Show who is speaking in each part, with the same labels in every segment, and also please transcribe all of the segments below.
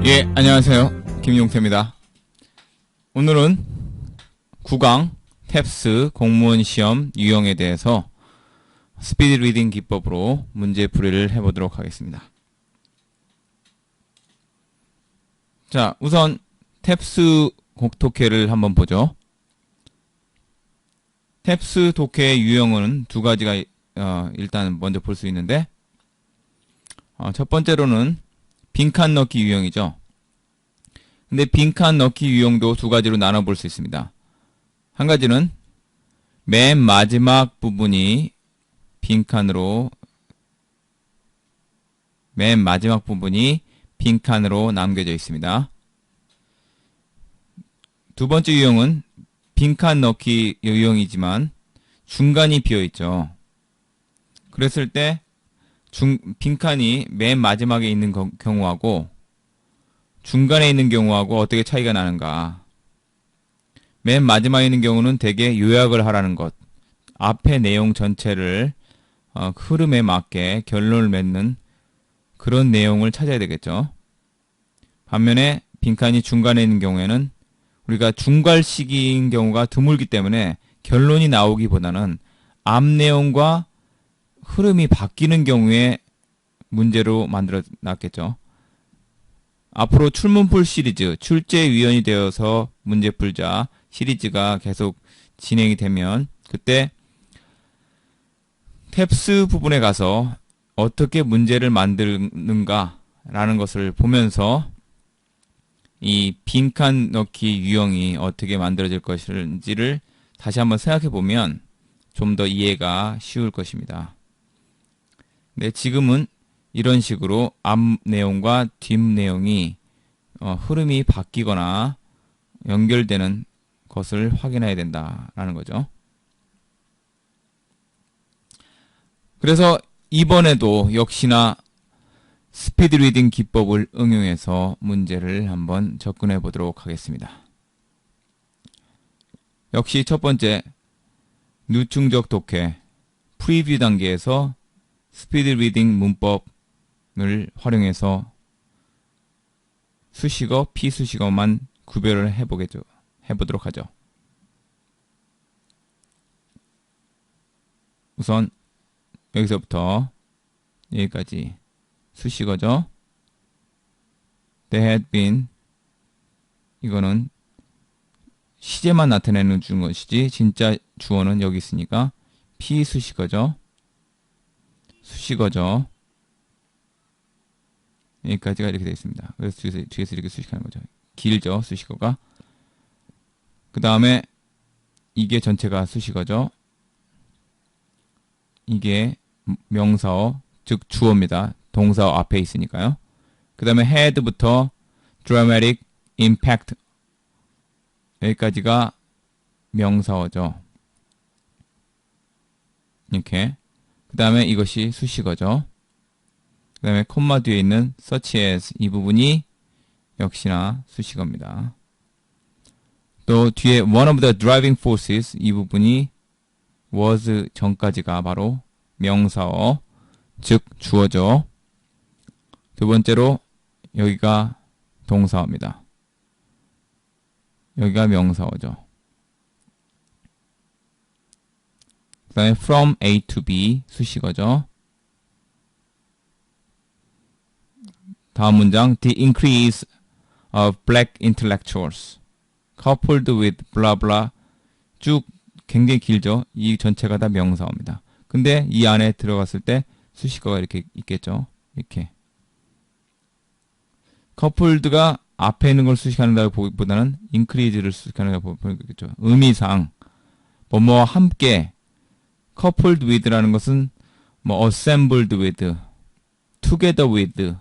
Speaker 1: 예, 안녕하세요. 김용태입니다. 오늘은 9강 탭스 공무원 시험 유형에 대해서 스피드 리딩 기법으로 문제 풀이를 해보도록 하겠습니다. 자, 우선 탭스 독해를 한번 보죠. 탭스 독해의 유형은 두 가지가 일단 먼저 볼 수 있는데, 첫 번째로는 빈칸 넣기 유형이죠. 근데 빈칸 넣기 유형도 두 가지로 나눠볼 수 있습니다. 한 가지는 맨 마지막 부분이 빈칸으로 남겨져 있습니다. 두 번째 유형은 빈칸 넣기 유형이지만 중간이 비어 있죠. 그랬을 때 빈칸이 맨 마지막에 있는 경우하고 중간에 있는 경우하고 어떻게 차이가 나는가. 맨 마지막에 있는 경우는 대개 요약을 하라는 것, 앞의 내용 전체를 흐름에 맞게 결론을 맺는 그런 내용을 찾아야 되겠죠. 반면에 빈칸이 중간에 있는 경우에는 우리가 중괄식인 경우가 드물기 때문에 결론이 나오기보다는 앞 내용과 흐름이 바뀌는 경우에 문제로 만들어 놨겠죠. 앞으로 출문풀 시리즈, 출제위원이 되어서 문제 풀자 시리즈가 계속 진행이 되면 그때 탭스 부분에 가서 어떻게 문제를 만드는가 라는 것을 보면서 이 빈칸 넣기 유형이 어떻게 만들어질 것인지를 다시 한번 생각해 보면 좀 더 이해가 쉬울 것입니다. 네, 지금은 이런 식으로 앞 내용과 뒷 내용이 흐름이 바뀌거나 연결되는 것을 확인해야 된다라는 거죠. 그래서 이번에도 역시나 스피드 리딩 기법을 응용해서 문제를 한번 접근해 보도록 하겠습니다. 역시 첫 번째 누층적 독해 프리뷰 단계에서 스피드 리딩 문법을 활용해서 수식어, 피수식어만 구별을 해보도록 하죠. 우선 여기서부터 여기까지 수식어죠. They had been, 이거는 시제만 나타내는 것이지 진짜 주어는 여기 있으니까 피수식어죠. 수식어죠. 여기까지가 이렇게 되어 있습니다. 그래서 뒤에서 이렇게 수식하는 거죠. 길죠, 수식어가. 그 다음에 이게 전체가 수식어죠. 이게 명사어, 즉 주어입니다. 동사어 앞에 있으니까요. 그 다음에 had부터 dramatic impact, 여기까지가 명사어죠. 이렇게. 그 다음에 이것이 수식어죠. 그 다음에 콤마 뒤에 있는 such as, 이 부분이 역시나 수식어입니다. 또 뒤에 one of the driving forces, 이 부분이 was 전까지가 바로 명사어, 즉 주어죠. 두 번째로 여기가 동사어입니다. 여기가 명사어죠. 그 다음에 from A to B, 수식어죠. 다음 문장, the increase of black intellectuals coupled with blah blah, 쭉 굉장히 길죠. 이 전체가 다 명사어입니다. 근데 이 안에 들어갔을 때 수식어가 이렇게 있겠죠. 이렇게. coupled가 앞에 있는 걸 수식하는다고 보기보다는 increase를 수식하는다고 보겠죠. 의미상 뭐뭐와 함께, coupled with라는 것은 뭐 assembled with, together with,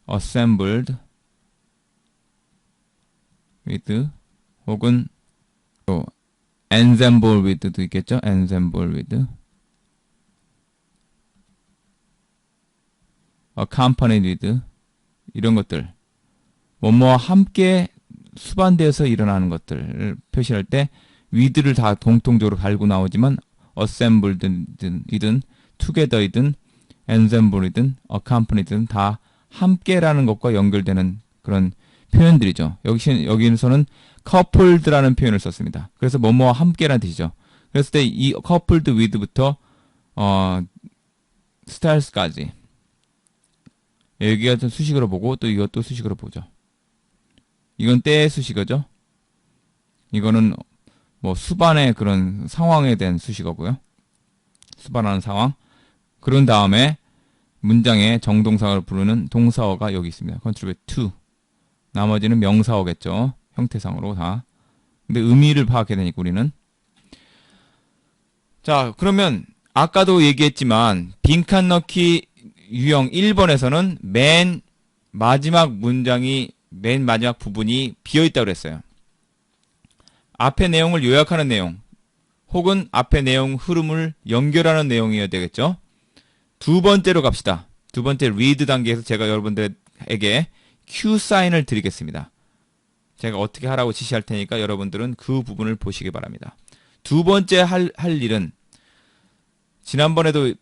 Speaker 1: assembled with, 혹은 또 ensemble with도 있겠죠. ensemble with, accompanied with, 이런 것들, 뭐뭐와 함께 수반되어서 일어나는 것들을 표시할 때 with를 다 공통적으로 갈고 나오지만 assembled이든 together이든 ensemble이든 accompany든 다 함께라는 것과 연결되는 그런 표현들이죠. 여기서는 coupled라는 표현을 썼습니다. 그래서 뭐뭐와 함께라는 뜻이죠. 그랬을 때 이 coupled with부터 styles까지 여기가 좀 수식어로 보고 또 이것도 수식어로 보죠. 이건 때의 수식어죠. 이거는 뭐 수반의 그런 상황에 대한 수식어고요. 수반하는 상황. 그런 다음에 문장의 정동사를 부르는 동사어가 여기 있습니다. contribute to. 나머지는 명사어겠죠. 형태상으로 다. 근데 의미를 파악해야 되니까 우리는. 자, 그러면 아까도 얘기했지만 빈칸 넣기 유형 1번에서는 맨 마지막 부분이 비어있다고 그랬어요. 앞의 내용을 요약하는 내용 혹은 앞의 내용 흐름을 연결하는 내용이어야 되겠죠. 두 번째로 갑시다. 두 번째 read 단계에서 제가 여러분들에게 Q 사인을 드리겠습니다. 제가 어떻게 하라고 지시할 테니까 여러분들은 그 부분을 보시기 바랍니다. 두 번째 할 일은 지난번에도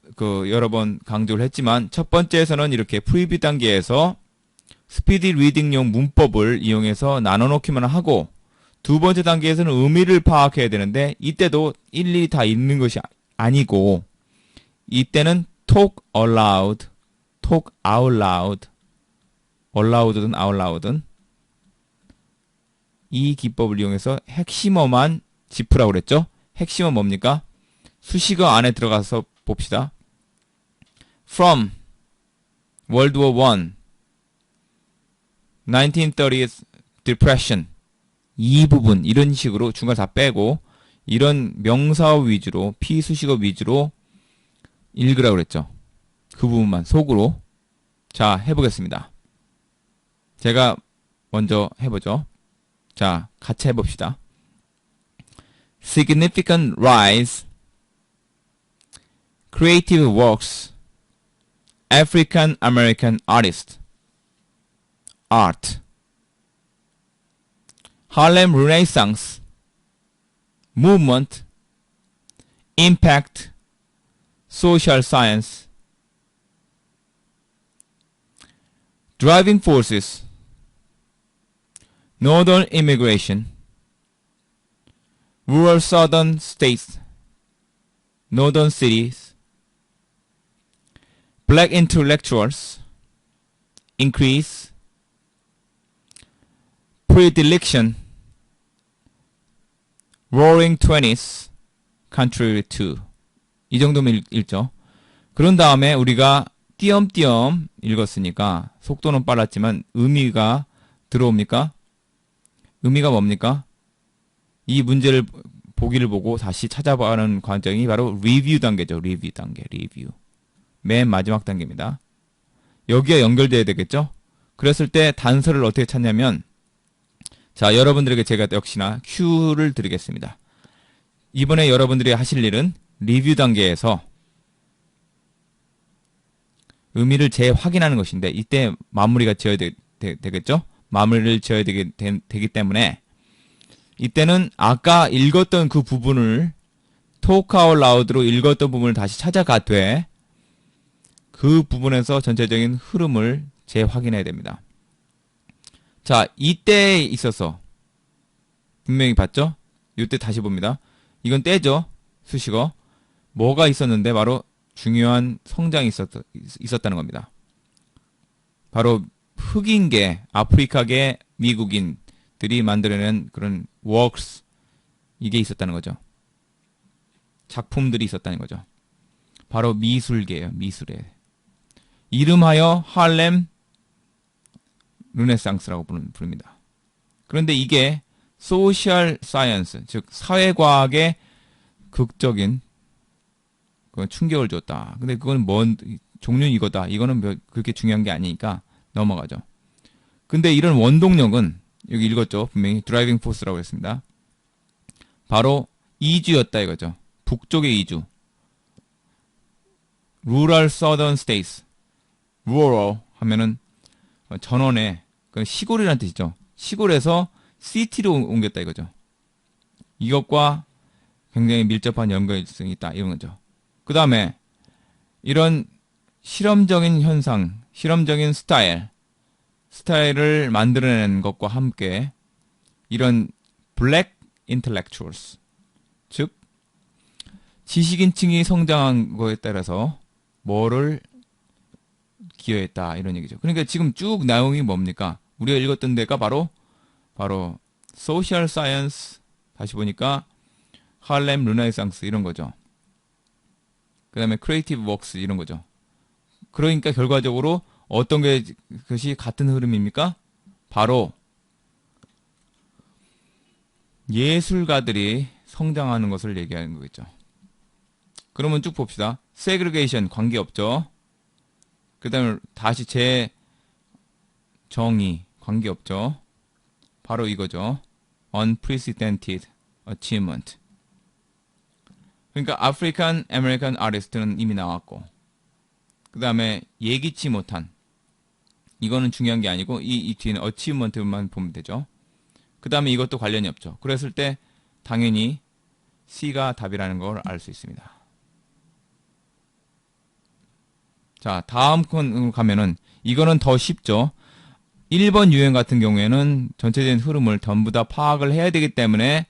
Speaker 1: 여러 번 강조를 했지만 첫 번째에서는 이렇게 프리뷰 단계에서 스피디 리딩용 문법을 이용해서 나눠놓기만 하고 두 번째 단계에서는 의미를 파악해야 되는데 이때도 일일이 다 읽는 것이 아니고 이때는 talk aloud, talk out loud, aloud든 out loud든 이 기법을 이용해서 핵심어만 짚으라고 그랬죠? 핵심어 뭡니까? 수식어 안에 들어가서 봅시다. From World War I, 1930s Depression 이 부분 이런 식으로 중간 다 빼고 이런 명사어 위주로 피수식어 위주로 읽으라고 그랬죠. 그 부분만 속으로. 자, 해보겠습니다. 제가 먼저 해보죠. 자, 같이 해봅시다. Significant rise, creative works, African American artist, art, Harlem Renaissance, movement, impact, social science, driving forces, northern immigration, rural southern states, northern cities, black intellectuals, increase, predilection, roaring twenties, contrary to. 이 정도면 읽죠. 그런 다음에 우리가 띄엄띄엄 읽었으니까 속도는 빨랐지만 의미가 들어옵니까? 의미가 뭡니까? 이 문제를 보기를 보고 다시 찾아보는 과정이 바로 리뷰 단계죠. 리뷰 단계, 리뷰. 맨 마지막 단계입니다. 여기에 연결돼야 되겠죠? 그랬을 때 단서를 어떻게 찾냐면 자, 여러분들에게 제가 역시나 큐를 드리겠습니다. 이번에 여러분들이 하실 일은 리뷰 단계에서 의미를 재확인하는 것인데 이때 마무리가 지어야 되겠죠? 마무리를 지어야 되기 때문에 이때는 아까 읽었던 그 부분을 talk out loud로 읽었던 부분을 다시 찾아가되 그 부분에서 전체적인 흐름을 재확인해야 됩니다. 자, 이때에 있어서 분명히 봤죠? 이때 다시 봅니다. 이건 때죠. 수식어. 뭐가 있었는데 바로 중요한 성장이 있었다는 겁니다. 바로 흑인계, 아프리카계 미국인들이 만들어낸 그런 works 이게 있었다는 거죠. 작품들이 있었다는 거죠. 바로 미술계예요. 미술에. 이름하여 할렘 르네상스라고 부릅니다. 그런데 이게 소셜 사이언스, 즉 사회과학의 극적인 충격을 줬다. 근데 그건 종류는 이거다. 이거는 그렇게 중요한 게 아니니까 넘어가죠. 근데 이런 원동력은 여기 읽었죠. 분명히 드라이빙 포스라고 했습니다. 바로 이주였다 이거죠. 북쪽의 이주. Rural Southern States. Rural 하면은 전원의 시골이라는 뜻이죠. 시골에서 시티로 옮겼다 이거죠. 이것과 굉장히 밀접한 연관성이 있다 이런 거죠. 그 다음에 이런 실험적인 현상, 실험적인 스타일을 만들어내는 것과 함께 이런 black intellectuals, 즉 지식인층이 성장한 거에 따라서 뭐를 기여했다 이런 얘기죠. 그러니까 지금 쭉 내용이 뭡니까? 우리가 읽었던 데가 바로 social science, 다시 보니까 할렘 르네상스 이런 거죠. 그 다음에 creative works 이런 거죠. 그러니까 결과적으로 어떤 것이 같은 흐름입니까? 바로 예술가들이 성장하는 것을 얘기하는 거겠죠. 그러면 쭉 봅시다. segregation 관계없죠. 그 다음에 다시 재정의 관계없죠. 바로 이거죠. unprecedented achievement. 그러니까 아프리칸 아메리칸 아티스트는 이미 나왔고, 그 다음에 예기치 못한, 이거는 중요한 게 아니고 이 뒤에는 achievement만 보면 되죠. 그 다음에 이것도 관련이 없죠. 그랬을 때 당연히 C가 답이라는 걸 알 수 있습니다. 자, 다음 건 가면은 이거는 더 쉽죠. 1번 유형 같은 경우에는 전체적인 흐름을 전부 다 파악을 해야 되기 때문에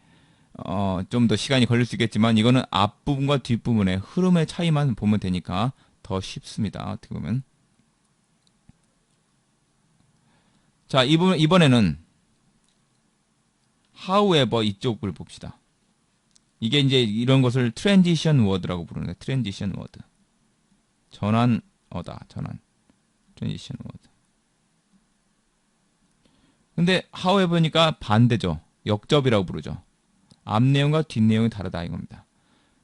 Speaker 1: 좀 더 시간이 걸릴 수 있겠지만 이거는 앞부분과 뒷부분의 흐름의 차이만 보면 되니까 더 쉽습니다. 어떻게 보면. 자, 이번에는 however 이쪽을 봅시다. 이게 이제 이런 것을 transition word라고 부르는데 transition word. 전환어다. transition word. 근데 however니까 반대죠. 역접이라고 부르죠. 앞 내용과 뒷 내용이 다르다 이겁니다.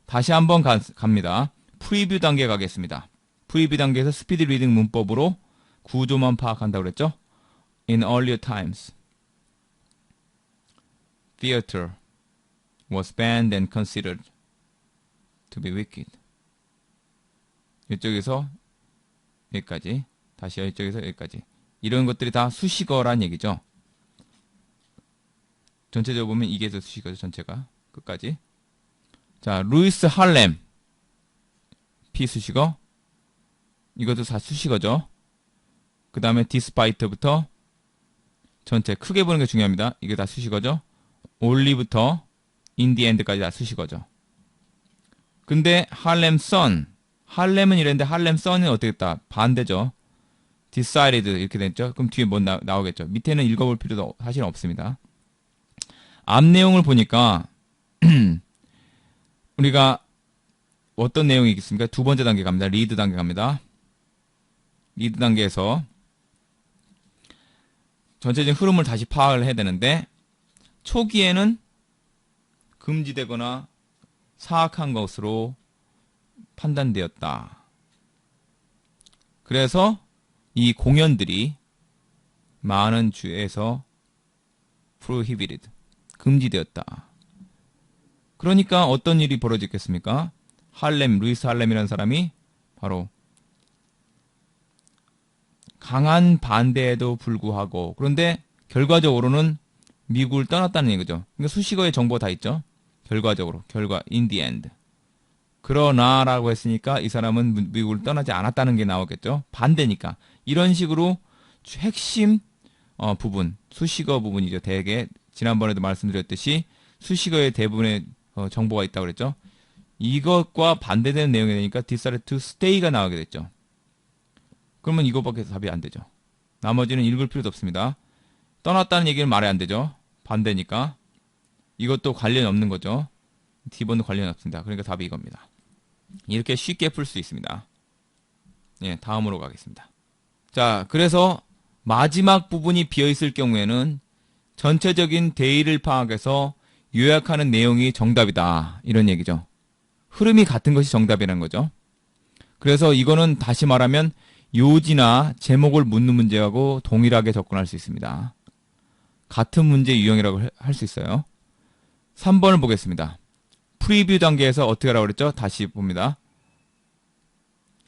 Speaker 1: 다시 한번 갑니다. 프리뷰 단계 가겠습니다. 프리뷰 단계에서 스피드 리딩 문법으로 구조만 파악한다고 그랬죠. In earlier times, theater was banned and considered to be wicked. 이쪽에서 여기까지, 다시 이쪽에서 여기까지. 이런 것들이 다 수식어란 얘기죠. 전체적으로 보면 이게 더 수식어죠. 전체가 끝까지. 자, 루이스 할렘 비수식어. 이것도 다 수식어죠. 그 다음에 디스파이트부터 전체 크게 보는 게 중요합니다. 이게 다 수식어죠. 올리부터 인디엔드까지 다 수식어죠. 근데 할렘 선, 할렘은 이랬는데 할렘 선은 어떻게 했다? 반대죠. decided 이렇게 됐죠. 그럼 뒤에 뭐 나오겠죠. 밑에는 읽어볼 필요도 사실은 없습니다. 앞 내용을 보니까 우리가 어떤 내용이 있겠습니까? 두 번째 단계 갑니다. 리드 단계 갑니다. 리드 단계에서 전체적인 흐름을 다시 파악을 해야 되는데 초기에는 금지되거나 사악한 것으로 판단되었다. 그래서 이 공연들이 많은 주에서 prohibited, 금지되었다. 그러니까 어떤 일이 벌어졌겠습니까? 루이스 할렘이라는 사람이 바로 강한 반대에도 불구하고 그런데 결과적으로는 미국을 떠났다는 얘기죠. 그러니까 수식어의 정보가 다 있죠. 결과적으로, in the end. 그러나라고 했으니까 이 사람은 미국을 떠나지 않았다는 게 나오겠죠. 반대니까. 이런 식으로 핵심 부분, 수식어 부분이죠. 대개 지난번에도 말씀드렸듯이 수식어의 대부분의 정보가 있다고 그랬죠. 이것과 반대되는 내용이 되니까 decided to stay가 나오게 됐죠. 그러면 이것밖에 답이 안 되죠. 나머지는 읽을 필요도 없습니다. 떠났다는 얘기는 말이 안 되죠. 반대니까. 이것도 관련이 없는 거죠. D번도 관련이 없습니다. 그러니까 답이 이겁니다. 이렇게 쉽게 풀 수 있습니다. 예, 다음으로 가겠습니다. 자, 그래서 마지막 부분이 비어있을 경우에는 전체적인 대의를 파악해서 요약하는 내용이 정답이다. 이런 얘기죠. 흐름이 같은 것이 정답이라는 거죠. 그래서 이거는 다시 말하면 요지나 제목을 묻는 문제하고 동일하게 접근할 수 있습니다. 같은 문제 유형이라고 할 수 있어요. 3번을 보겠습니다. 프리뷰 단계에서 어떻게 하라고 그랬죠? 다시 봅니다.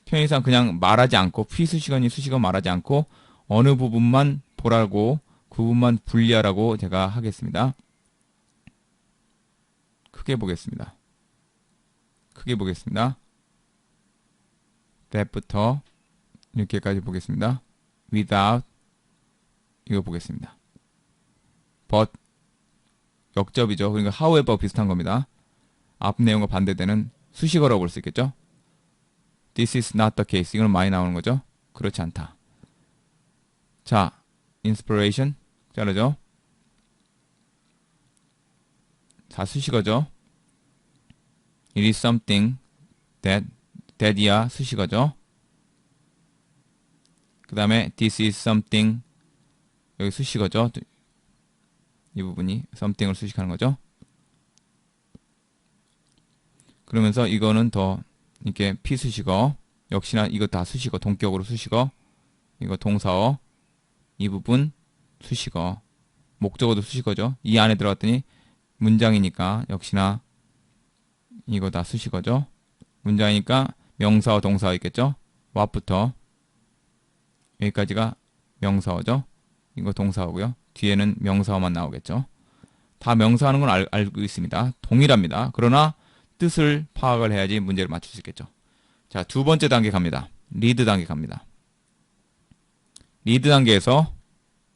Speaker 1: 편의상 그냥 말하지 않고 피수식어니 수식어 말하지 않고 어느 부분만 보라고 그 부분만 분리하라고 제가 하겠습니다. 크게 보겠습니다. that부터 이렇게까지 보겠습니다. without 이거 보겠습니다. but 역접이죠. 그러니까 however 비슷한 겁니다. 앞 내용과 반대되는 수식어라고 볼 수 있겠죠. This is not the case. 이건 많이 나오는 거죠. 그렇지 않다. 자, inspiration 자르죠. 자, 수식어죠. It is something that이야 수식어죠. 그 다음에 this is something 여기 수식어죠. 이 부분이 something을 수식하는 거죠. 그러면서 이거는 더 이렇게 피수식어 역시나 이거 다 수식어 동격으로 수식어 이거 동사어 이 부분 수식어 목적어도 수식어죠. 이 안에 들어갔더니 문장이니까 역시나 이거 다 수식어죠. 문장이니까 명사어 동사어 있겠죠. what부터 여기까지가 명사어죠. 이거 동사어고요. 뒤에는 명사어만 나오겠죠. 다 명사하는 건 알고 있습니다. 동일합니다. 그러나 뜻을 파악을 해야지 문제를 맞출 수 있겠죠. 자, 두 번째 단계 갑니다. 리드 단계 갑니다. 리드 단계에서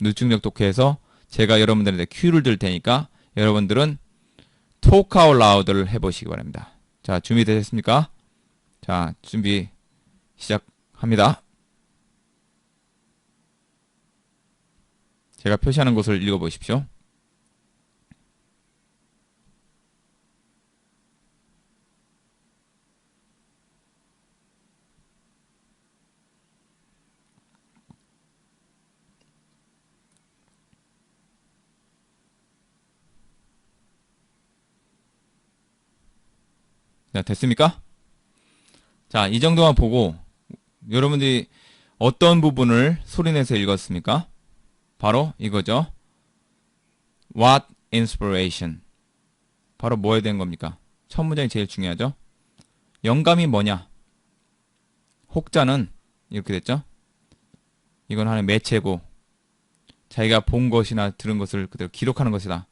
Speaker 1: 누측력 독해에서 제가 여러분들한테 큐를 들 테니까 여러분들은 talk out loud를 해보시기 바랍니다. 자, 준비되셨습니까? 자, 준비 시작합니다. 제가 표시하는 곳을 읽어보십시오. 자, 됐습니까? 자, 이 정도만 보고 여러분들이 어떤 부분을 소리내서 읽었습니까? 바로 이거죠. What inspiration? 바로 뭐에 대한 겁니까? 첫 문장이 제일 중요하죠. 영감이 뭐냐? 혹자는 이렇게 됐죠. 이건 하나의 매체고 자기가 본 것이나 들은 것을 그대로 기록하는 것이다.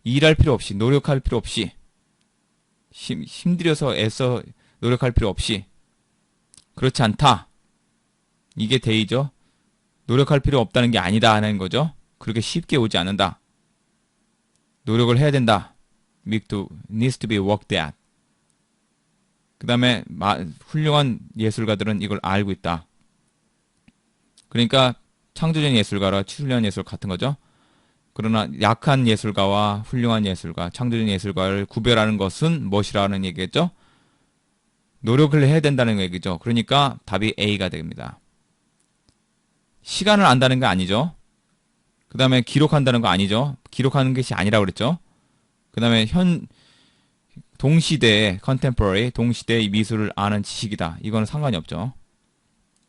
Speaker 1: 일할 필요 없이 노력할 필요 없이 힘들여서 애써 노력할 필요 없이 그렇지 않다. 이게 대의죠. 노력할 필요 없다는 게 아니다 하는 거죠. 그렇게 쉽게 오지 않는다. 노력을 해야 된다. needs to be worked at. 그 다음에 훌륭한 예술가들은 이걸 알고 있다. 그러니까 창조적인 예술가와 훌륭한 예술 같은 거죠. 그러나 약한 예술가와 훌륭한 예술가, 창조적인 예술가를 구별하는 것은 무엇이라는 얘기겠죠? 노력을 해야 된다는 얘기죠. 그러니까 답이 A가 됩니다. 시간을 안다는 게 아니죠. 그 다음에 기록한다는 거 아니죠. 기록하는 것이 아니라고 그랬죠. 그 다음에 동시대의 contemporary, 동시대의 미술을 아는 지식이다. 이거는 상관이 없죠.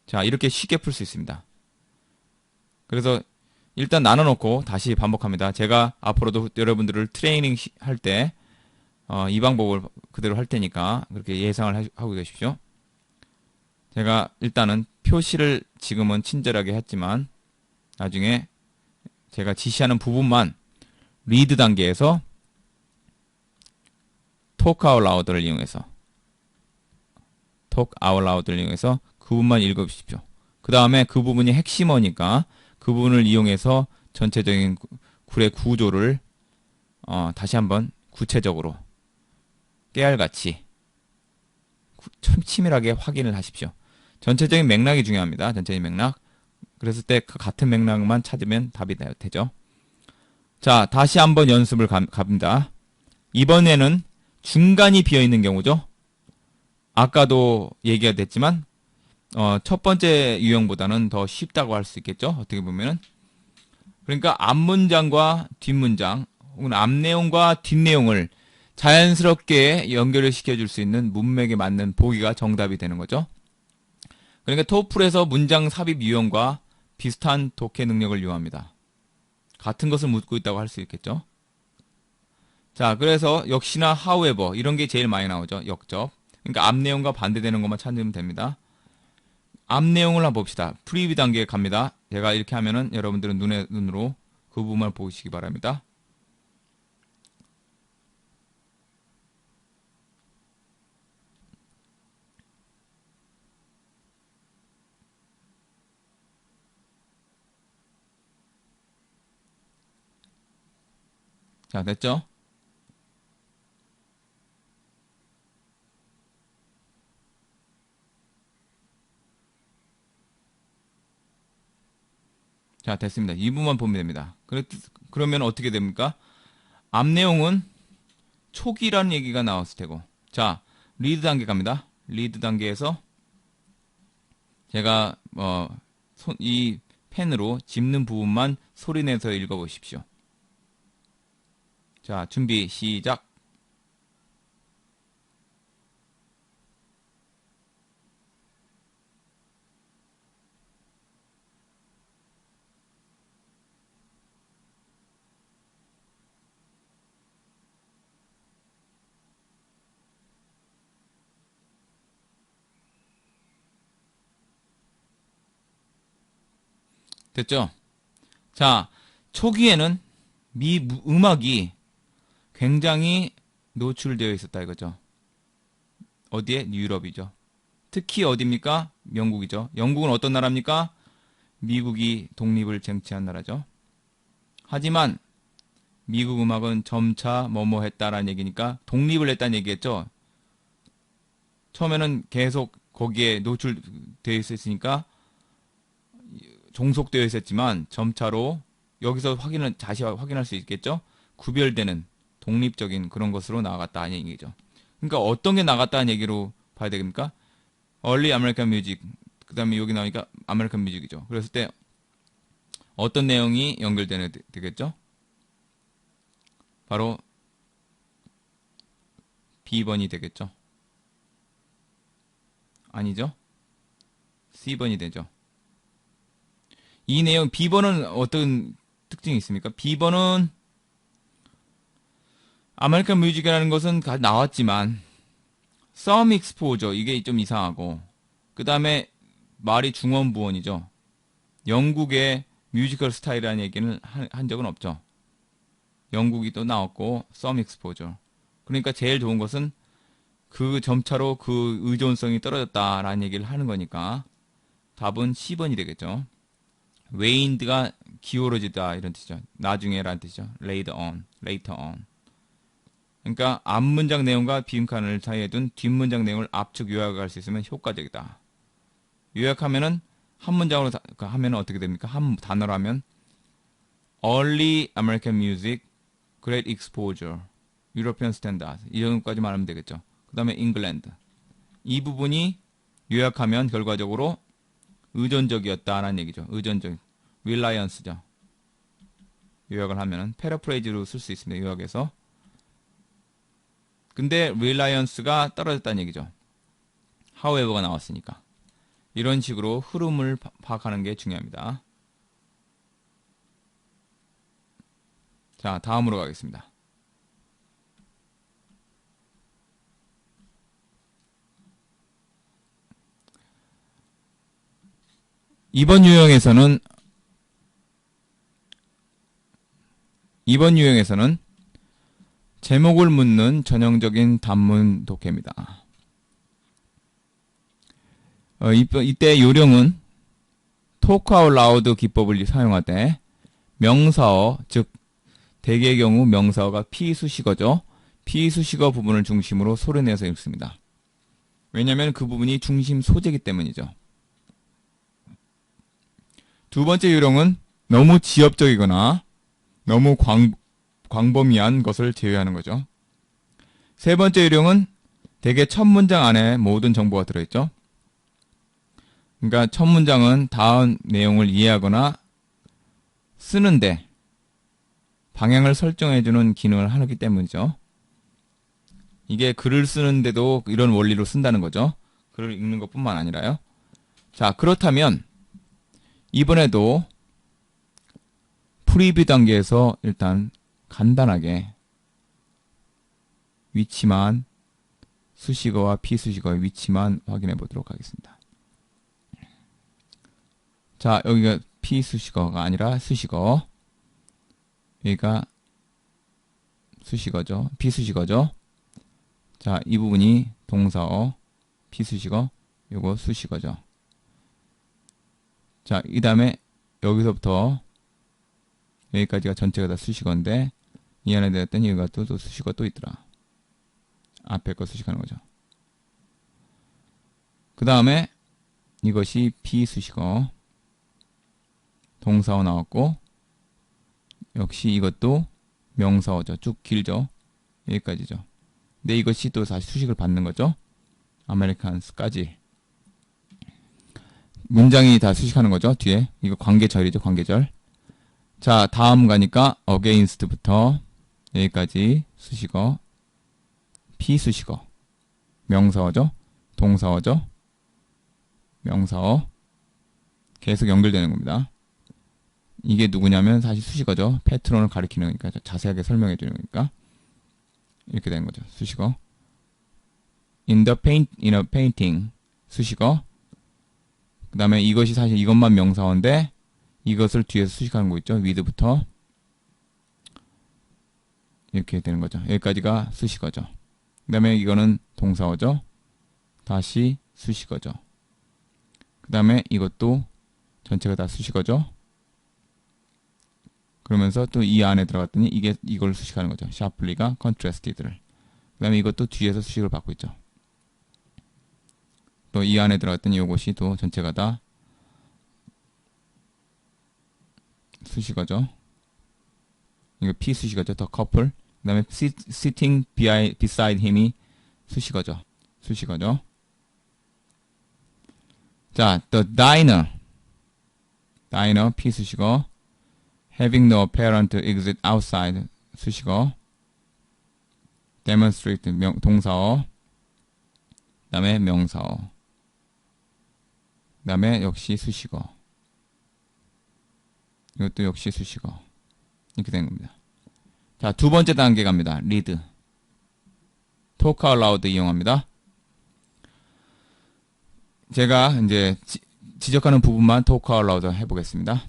Speaker 1: 자, 이렇게 쉽게 풀 수 있습니다. 그래서 일단 나눠놓고 다시 반복합니다. 제가 앞으로도 여러분들을 트레이닝 할 때 이 방법을 그대로 할 테니까 그렇게 예상을 하고 계십시오. 제가 일단은 표시를 지금은 친절하게 했지만 나중에 제가 지시하는 부분만 리드 단계에서 talk out loud를 이용해서 그 부분만 읽어주십시오. 그 다음에 그 부분이 핵심어니까 그 부분을 이용해서 전체적인 글의 구조를 다시 한번 구체적으로 깨알같이 치밀하게 확인을 하십시오. 전체적인 맥락이 중요합니다. 전체적인 맥락. 그랬을 때 그 같은 맥락만 찾으면 답이 되죠. 자, 다시 한번 연습을 갑니다. 이번에는 중간이 비어있는 경우죠. 아까도 얘기가 됐지만 첫 번째 유형보다는 더 쉽다고 할 수 있겠죠. 어떻게 보면은. 그러니까 앞문장과 뒷문장 혹은 앞내용과 뒷내용을 자연스럽게 연결을 시켜줄 수 있는 문맥에 맞는 보기가 정답이 되는 거죠. 그러니까 토플에서 문장 삽입 유형과 비슷한 독해 능력을 요합니다. 같은 것을 묻고 있다고 할 수 있겠죠. 자, 그래서 역시나 however 이런 게 제일 많이 나오죠. 역접. 그러니까 앞내용과 반대되는 것만 찾으면 됩니다. 앞내용을 한번 봅시다. 프리뷰 단계에 갑니다. 제가 이렇게 하면은 여러분들은 눈으로 그 부분만 보시기 바랍니다. 자, 됐죠? 자, 됐습니다. 이 부분만 보면 됩니다. 그러면 어떻게 됩니까? 앞 내용은 초기라는 얘기가 나왔을 테고. 자, 리드 단계 갑니다. 리드 단계에서 제가 이 펜으로 짚는 부분만 소리내서 읽어보십시오. 자, 준비 시작. 됐죠? 자, 초기에는 음악이 굉장히 노출되어 있었다 이거죠. 어디에? 유럽이죠. 특히 어디입니까? 영국이죠. 영국은 어떤 나라입니까? 미국이 독립을 쟁취한 나라죠. 하지만 미국 음악은 점차 뭐뭐 했다라는 얘기니까 독립을 했다는 얘기겠죠. 처음에는 계속 거기에 노출되어 있었으니까 종속되어 있었지만 점차로 여기서 다시 확인할 수 있겠죠. 구별되는 독립적인 그런 것으로 나아갔다는 얘기죠. 그러니까 어떤 게 나갔다는 얘기로 봐야 되겠습니까? Early American Music, 그 다음에 여기 나오니까 American Music이죠. 그랬을 때 어떤 내용이 되겠죠? 바로 B번이 되겠죠. 아니죠? C번이 되죠. 이 내용 B번은 어떤 특징이 있습니까? B번은 아메리칸 뮤직이라는 것은 다 나왔지만 some exposure 이게 좀 이상하고 그 다음에 말이 중원부원이죠. 영국의 뮤지컬 스타일이라는 얘기는 한 적은 없죠. 영국이 또 나왔고 some exposure 그러니까 제일 좋은 것은 그 점차로 그 의존성이 떨어졌다라는 얘기를 하는 거니까 답은 C번이 되겠죠. waned가 기울어지다 이런 뜻이죠. 나중에라는 뜻이죠. later on. 그러니까 앞 문장 내용과 비음칸을 사이에 둔 뒷문장 내용을 압축 요약할 수 있으면 효과적이다. 요약하면은 한 문장으로 하면은 어떻게 됩니까? 한 단어로 하면 Early American Music, Great Exposure, European Standard 이 정도까지 말하면 되겠죠. 그 다음에 England 이 부분이 요약하면 결과적으로 의존적이었다라는 얘기죠. 의존적, reliance죠. 요약을 하면은 패러프레이즈로 쓸 수 있습니다. 요약에서. 근데 reliance가 떨어졌다는 얘기죠. however가 나왔으니까. 이런 식으로 흐름을 파악하는 게 중요합니다. 자, 다음으로 가겠습니다. 이번 유형에서는 제목을 묻는 전형적인 단문 독해입니다. 이때 요령은 talk out loud 기법을 사용할 때 명사어, 즉 대개의 경우 명사어가 피수식어죠. 피수식어 부분을 중심으로 소리내서 읽습니다. 왜냐하면 그 부분이 중심 소재이기 때문이죠. 두 번째 요령은 너무 지엽적이거나 너무 광범위한 것을 제외하는 거죠. 세 번째 요령은 대개 첫 문장 안에 모든 정보가 들어있죠. 그러니까 첫 문장은 다음 내용을 이해하거나 쓰는데 방향을 설정해주는 기능을 하기 때문이죠. 이게 글을 쓰는데도 이런 원리로 쓴다는 거죠. 글을 읽는 것뿐만 아니라요. 자, 그렇다면 이번에도 프리뷰 단계에서 일단 간단하게 위치만 수식어와 피수식어의 위치만 확인해 보도록 하겠습니다. 자, 여기가 피수식어가 아니라 수식어. 여기가 수식어죠. 피수식어죠. 자, 이 부분이 동사어, 피수식어, 요거 수식어죠. 자, 이 다음에 여기서부터 여기까지가 전체가 다 수식어인데 이 안에 들어갔던 이유가 또 수식어 또 있더라. 앞에 거 수식하는 거죠. 그 다음에 이것이 비수식어. 동사어 나왔고, 역시 이것도 명사어죠. 쭉 길죠. 여기까지죠. 근데 이것이 또 다시 수식을 받는 거죠. 아메리칸스까지. 문장이 다 수식하는 거죠. 뒤에. 이거 관계절이죠. 관계절. 자, 다음 가니까 against부터 여기까지 수식어. 비수식어. 명사어죠. 동사어죠. 명사어. 계속 연결되는 겁니다. 이게 누구냐면 사실 수식어죠. 패트론을 가리키는 거니까 자세하게 설명해 주는 거니까 이렇게 되는 거죠. 수식어. in a painting 수식어. 그 다음에 이것이 사실 이것만 명사어인데 이것을 뒤에서 수식하는 거 있죠. with부터 이렇게 되는 거죠. 여기까지가 수식어죠. 그 다음에 이거는 동사어죠. 다시 수식어죠. 그 다음에 이것도 전체가 다 수식어죠. 그러면서 또 이 안에 들어갔더니 이걸 수식하는 거죠. sharply가 contrasted를. 그 다음에 이것도 뒤에서 수식을 받고 있죠. 또 이 안에 들어갔더니 이것이 또 전체가 다 수식어죠. 이거 피수식어죠. the couple. 그 다음에 sitting beside him이 수식어죠. 수식어죠. 자, the diner. diner 피수식어. having no apparent exit outside 수식어. demonstrate 동사어. 그 다음에 명사어. 그 다음에 역시 수식어. 이것도 역시 수식어. 이렇게 되는 겁니다. 자, 두 번째 단계 갑니다. read. talk out loud 이용합니다. 제가 이제 지적하는 부분만 talk out loud 해보겠습니다.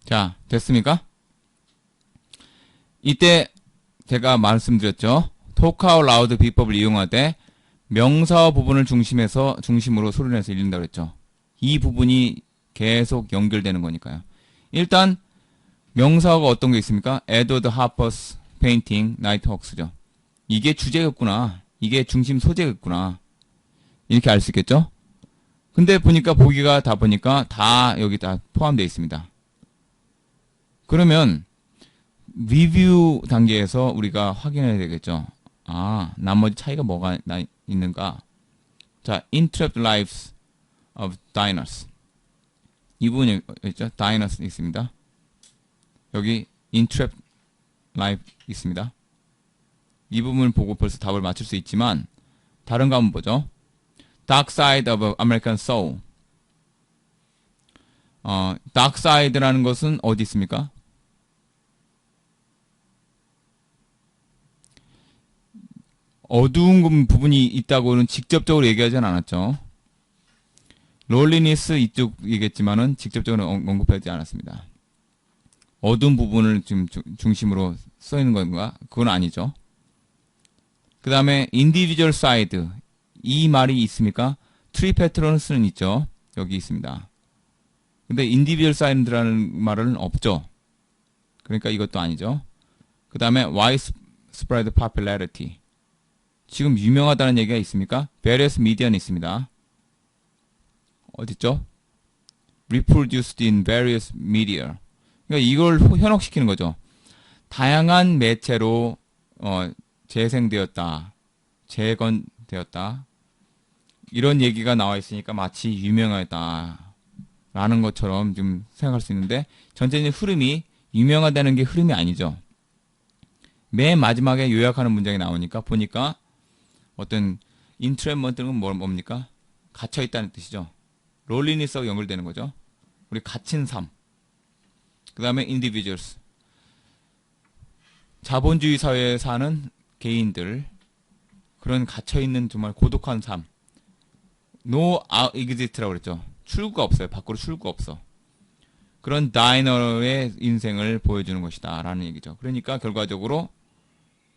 Speaker 1: 자, 됐습니까? 이때 제가 말씀드렸죠. talk out loud 비법을 이용하되 명사어 부분을 중심으로 소리를 내서 읽는다고 그랬죠. 이 부분이 계속 연결되는 거니까요. 일단 명사어가 어떤 게 있습니까? 에드워드 하퍼스 페인팅 나이트호크스죠. 이게 주제였구나. 이게 중심 소재였구나. 이렇게 알 수 있겠죠? 근데 보기가 다 여기 다 포함되어 있습니다. 그러면 리뷰 단계에서 우리가 확인해야 되겠죠. 아, 나머지 차이가 뭐가 있는가? 자, Interrupt Lives of Diners. 이 부분이 있죠. Diners 있습니다. 여기 Interrupt Life 있습니다. 이 부분을 보고 벌써 답을 맞출 수 있지만 다른 거 한번 보죠. Dark Side of American Soul. Dark Side라는 것은 어디 있습니까? 어두운 부분이 있다고는 직접적으로 얘기하진 않았죠. 롤리니스 이쪽이겠지만은 직접적으로 언급하지 않았습니다. 어두운 부분을 지금 중심으로 써 있는 건가? 그건 아니죠. 그 다음에 individual side 이 말이 있습니까? tree pattern은 있죠. 여기 있습니다. 근데 individual side라는 말은 없죠. 그러니까 이것도 아니죠. 그 다음에 widespread popularity 지금 유명하다는 얘기가 있습니까? various media는 있습니다. 어딨죠? reproduced in various media 그러니까 이걸 현혹시키는 거죠. 다양한 매체로 재생되었다, 재건되었다. 이런 얘기가 나와 있으니까 마치 유명하다 라는 것처럼 좀 생각할 수 있는데, 전체적인 흐름이 유명하다는 게 흐름이 아니죠. 맨 마지막에 요약하는 문장이 나오니까 보니까 어떤 인트랩먼트는 뭡니까? 갇혀있다는 뜻이죠. 롤리니스하고 연결되는 거죠. 우리 갇힌 삶. 그 다음에 individuals. 자본주의 사회에 사는 개인들. 그런 갇혀있는 정말 고독한 삶. No exit라고 그랬죠. 출구가 없어요. 밖으로 출구가 없어. 그런 다이너의 인생을 보여주는 것이다 라는 얘기죠. 그러니까 결과적으로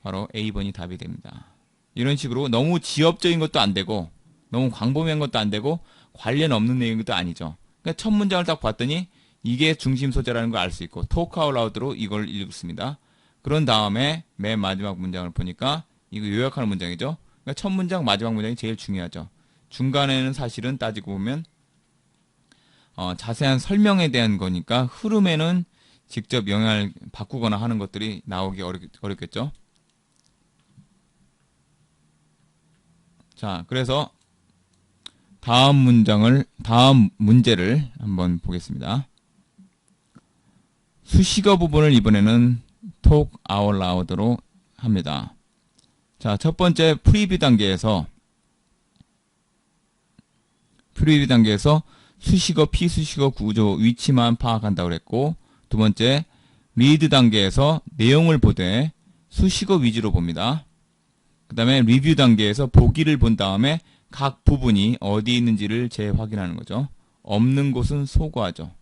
Speaker 1: 바로 A번이 답이 됩니다. 이런 식으로 너무 지엽적인 것도 안 되고 너무 광범위한 것도 안 되고 관련 없는 내용도 아니죠. 그러니까 첫 문장을 딱 봤더니 이게 중심 소재라는 걸 알 수 있고 토크 아웃 라우드로 이걸 읽습니다. 그런 다음에 맨 마지막 문장을 보니까 이거 요약하는 문장이죠. 그러니까 첫 문장 마지막 문장이 제일 중요하죠. 중간에는 사실은 따지고 보면 자세한 설명에 대한 거니까 흐름에는 직접 영향을 바꾸거나 하는 것들이 나오기 어렵겠죠. 자, 그래서 다음 문제를 한번 보겠습니다. 수식어 부분을 이번에는 talk out loud로 합니다. 자, 첫 번째 프리뷰 단계에서 수식어, 피수식어 구조 위치만 파악한다고 그랬고, 두 번째 리드 단계에서 내용을 보되 수식어 위주로 봅니다. 그 다음에 리뷰 단계에서 보기를 본 다음에 각 부분이 어디 있는지를 재확인하는 거죠. 없는 곳은 소거하죠.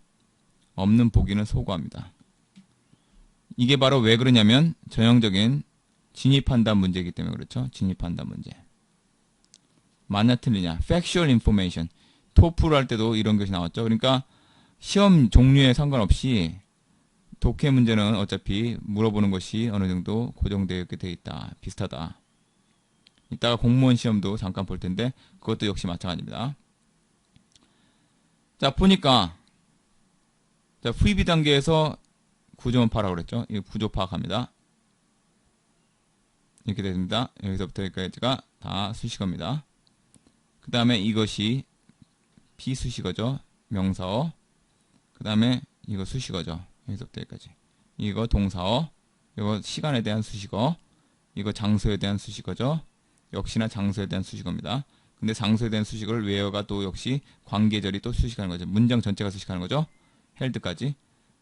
Speaker 1: 없는 보기는 소거합니다. 이게 바로 왜 그러냐면 전형적인 진입판단 문제이기 때문에 그렇죠. 진입판단 문제. 맞냐 틀리냐. factual information. 토플 할 때도 이런 것이 나왔죠. 그러니까 시험 종류에 상관없이 독해 문제는 어차피 물어보는 것이 어느 정도 고정되어 있게 되어 있다. 비슷하다. 이따가 공무원 시험도 잠깐 볼 텐데 그것도 역시 마찬가지입니다. 자, 보니까 자, 프리뷰 단계에서 구조만 파라고 그랬죠. 이 구조 파악합니다. 이렇게 됩니다. 여기서부터 여기까지가 다 수식어입니다. 그 다음에 이것이 비수식어죠. 명사어. 그 다음에 이거 수식어죠. 여기서부터 여기까지. 이거 동사어. 이거 시간에 대한 수식어. 이거 장소에 대한 수식어죠. 역시나 장소에 대한 수식어입니다. 근데 장소에 대한 수식어를 웨어가 또 역시 관계절이 또 수식하는 거죠. 문장 전체가 수식하는 거죠. 헬드까지.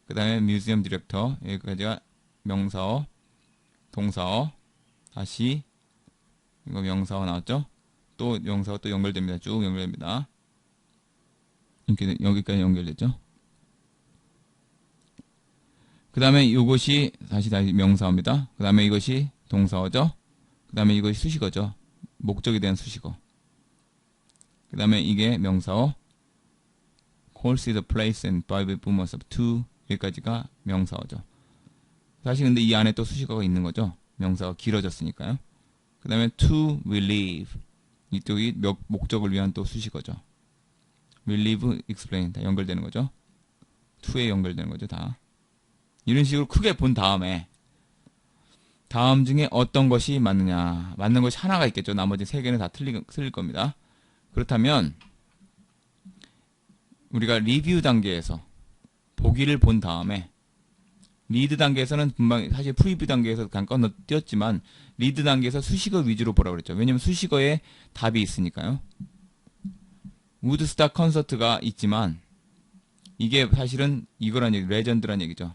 Speaker 1: 그 다음에 뮤지엄 디렉터. 여기까지가 명사어, 동사어. 다시 이거 명사어 나왔죠. 또 명사어 또 연결됩니다. 쭉 연결됩니다. 이렇게 여기까지 연결됐죠. 그 다음에 이것이 다시 명사어입니다. 그 다음에 이것이 동사어죠. 그 다음에 이것이 수식어죠. 목적에 대한 수식어. 그 다음에 이게 명사어. calls is a place and Bible boomers of to. 여기까지가 명사어죠. 사실 근데 이 안에 또 수식어가 있는 거죠. 명사가 길어졌으니까요. 그 다음에 to relieve. 이쪽이 목적을 위한 또 수식어죠. relieve, explain. 다 연결되는 거죠. to에 연결되는 거죠. 다. 이런 식으로 크게 본 다음에 다음 중에 어떤 것이 맞느냐. 맞는 것이 하나가 있겠죠. 나머지 세 개는 다 틀릴 겁니다. 그렇다면 우리가 리뷰 단계에서 보기를 본 다음에 리드 단계에서는 금방 사실 프리뷰 단계에서 그냥 건너뛰었지만 리드 단계에서 수식어 위주로 보라고 그랬죠. 왜냐면 수식어에 답이 있으니까요. 우드스타 콘서트가 있지만 이게 사실은 이거란 얘기, 레전드란 얘기죠.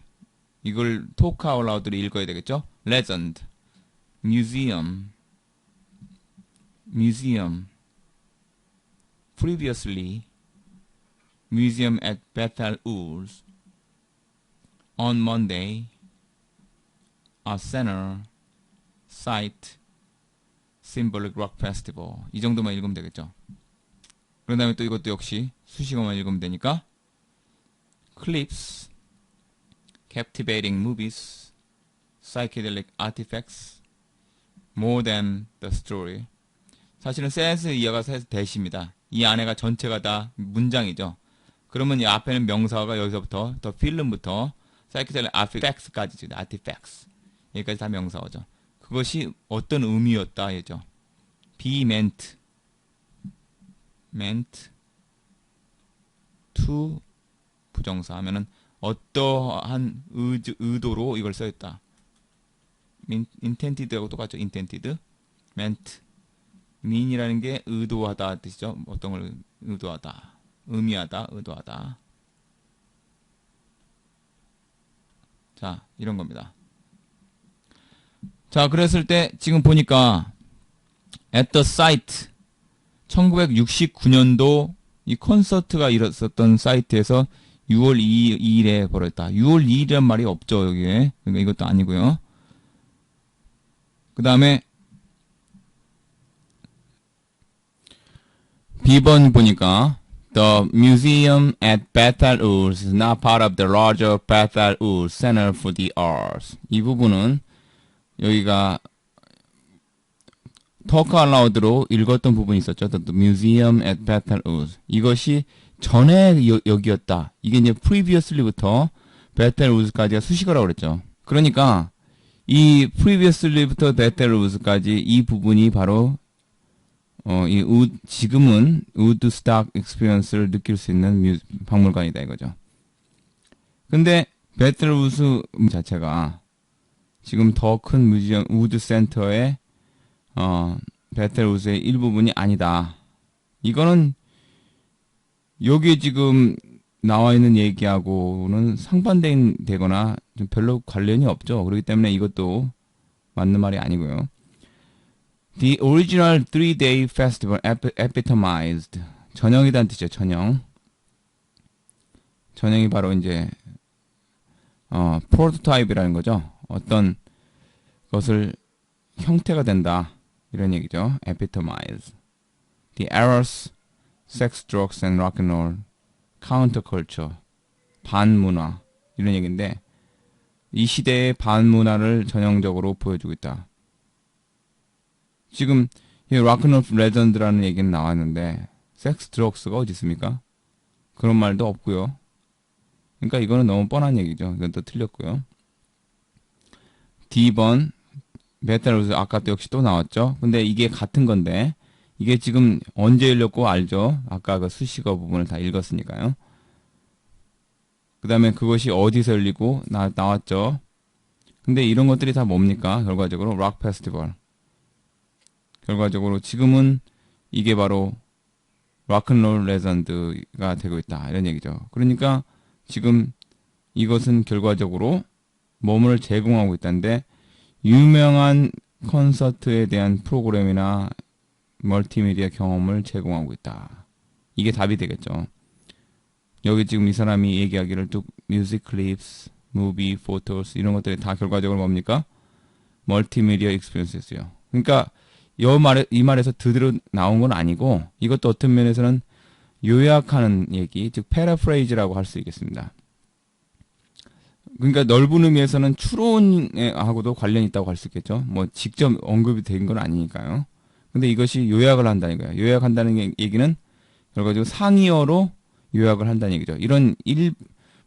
Speaker 1: 이걸 토크 아웃 라우드로 읽어야 되겠죠. 레전드, 뮤지엄, previously, museum at Bethel Woods, on Monday, a center, site, symbolic rock festival. 이 정도만 읽으면 되겠죠. 그런 다음에 또 이것도 역시 수식어만 읽으면 되니까 clips, captivating movies, psychedelic artifacts, more than the story. 사실은 센스 이하가 대시입니다. 이 안에가 전체가 다 문장이죠. 그러면 이 앞에는 명사가 여기서부터 더 필름부터 psychedelic artifacts까지 지금 artifacts 여기까지 다 명사어죠. 그것이 어떤 의미였다 얘죠. be meant to 부정사 하면은 어떠한 의도로 이걸 써있다. intended하고 똑같죠. intended, meant, mean이라는 게 의도하다 뜻이죠. 어떤 걸 의도하다, 의미하다, 의도하다. 자, 이런 겁니다. 자, 그랬을 때 지금 보니까 at the site 1969년도 이 콘서트가 있었던 사이트에서 6월 2일에 벌어졌다. 6월 2일이란 말이 없죠, 여기에. 그러니까 이것도 아니고요. 그 다음에 B번 보니까 The museum at Bethel Woods is not part of the larger Bethel Woods Center for the Arts. 이 부분은 여기가 토크 알라우드로 읽었던 부분이 있었죠. The museum at Bethel Woods. 이것이 전에 여기였다. 이게 이제 previously부터 Bethel Woods까지가 수식어라고 그랬죠. 그러니까 이 previously부터 Bethel Woods까지 이 부분이 바로 지금은 Woodstock Experience를 느낄 수 있는 박물관이다 이거죠. 근데 Bethel Woods 자체가 지금 더 큰 뮤지엄 우드 센터의 Bethel Woods의 일부분이 아니다. 이거는 여기 지금 나와 있는 얘기하고는 상반되거나 좀 별로 관련이 없죠. 그렇기 때문에 이것도 맞는 말이 아니고요. The original 3-day festival epitomized. 전형이란 뜻이죠. 전형. 전형이 바로 이제 프로토타입이라는 거죠. 어떤 것을 형태가 된다. 이런 얘기죠. epitomize. The eras, sex, drugs, and rock and roll, counterculture. 반문화. 이런 얘기인데 이 시대의 반문화를 전형적으로 보여주고 있다. 지금 락앤롤 레전드라는 얘기는 나왔는데 섹스, 드럭스가 어디 있습니까? 그런 말도 없고요. 그러니까 이거는 너무 뻔한 얘기죠. 이건 또 틀렸고요. D번 Bethel Woods 아까 또 역시 또 나왔죠. 근데 이게 같은 건데 이게 지금 언제 열렸고 알죠? 아까 그 수식어 부분을 다 읽었으니까요. 그 다음에 그것이 어디서 열리고 나왔죠. 근데 이런 것들이 다 뭡니까? 결과적으로 락 페스티벌. 결과적으로 지금은 이게 바로 락앤롤 레전드가 되고 있다. 이런 얘기죠. 그러니까 지금 이것은 결과적으로 몸을 제공하고 있다는데 유명한 콘서트에 대한 프로그램이나 멀티미디어 경험을 제공하고 있다. 이게 답이 되겠죠. 여기 지금 이 사람이 얘기하기를 또 뮤직 클립스, 무비, 포토스 이런 것들이 다 결과적으로 뭡니까? 멀티미디어 익스피리언스였어요. 그러니까 이 말에서 그대로 나온 건 아니고 이것도 어떤 면에서는 요약하는 얘기, 즉 패러프레이즈라고 할 수 있겠습니다. 그러니까 넓은 의미에서는 추론하고도 관련이 있다고 할 수 있겠죠. 뭐 직접 언급이 된 건 아니니까요. 근데 이것이 요약을 한다는 거예요. 요약한다는 얘기는 결과적으로 상이어로 요약을 한다는 얘기죠. 이런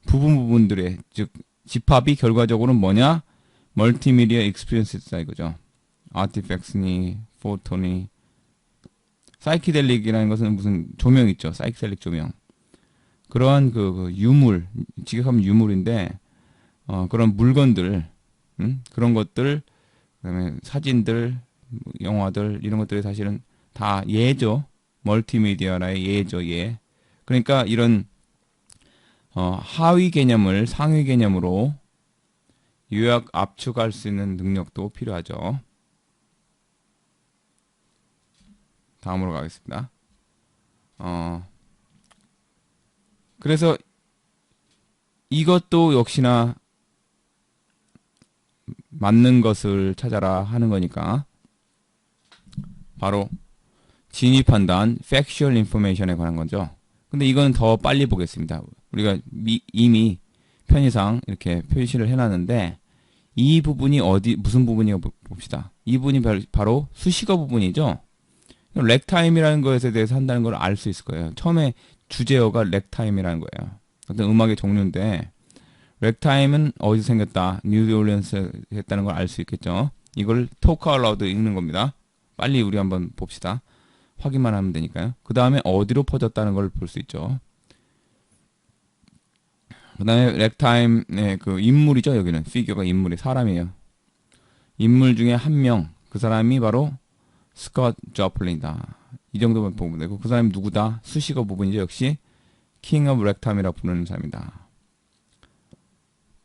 Speaker 1: 부분들의 즉 집합이 결과적으로는 뭐냐? 멀티미디어 익스피리언스다 이거죠. 아티팩트니 포토니 사이키델릭이라는 것은 무슨 조명 있죠. 사이키델릭 조명. 그러한 그 유물, 직역하면 유물인데 그런 물건들, 그런 것들, 그다음에 사진들, 영화들 이런 것들이 사실은 다 예죠. 멀티미디어라의 예죠, 예. 그러니까 이런 하위 개념을 상위 개념으로 요약 압축할 수 있는 능력도 필요하죠. 다음으로 가겠습니다. 그래서 이것도 역시나 맞는 것을 찾아라 하는 거니까 바로 진위 판단, factual information에 관한 거죠. 근데 이거는 더 빨리 보겠습니다. 우리가 이미 편의상 이렇게 표시를 해놨는데 이 부분이 무슨 부분이냐고 봅시다. 이 부분이 바로 수식어 부분이죠. 렉타임이라는 것에 대해서 한다는 걸 알 수 있을 거예요. 처음에 주제어가 렉타임이라는 거예요. 어떤 음악의 종류인데 렉타임은 어디서 생겼다. 뉴올리언스 했다는 걸 알 수 있겠죠. 이걸 토크 아웃라우드 읽는 겁니다. 빨리 우리 한번 봅시다. 확인만 하면 되니까요. 그 다음에 어디로 퍼졌다는 걸 볼 수 있죠. 그 다음에 렉타임의 그 인물이죠. 여기는 피규어가 인물이 사람이에요. 인물 중에 한 명, 그 사람이 바로 스콧 저플린이다. 이 정도만 보면 되고, 그 사람이 누구다? 수식어 부분이죠. 역시 킹 오브 렉타임이라고 부르는 사람이다.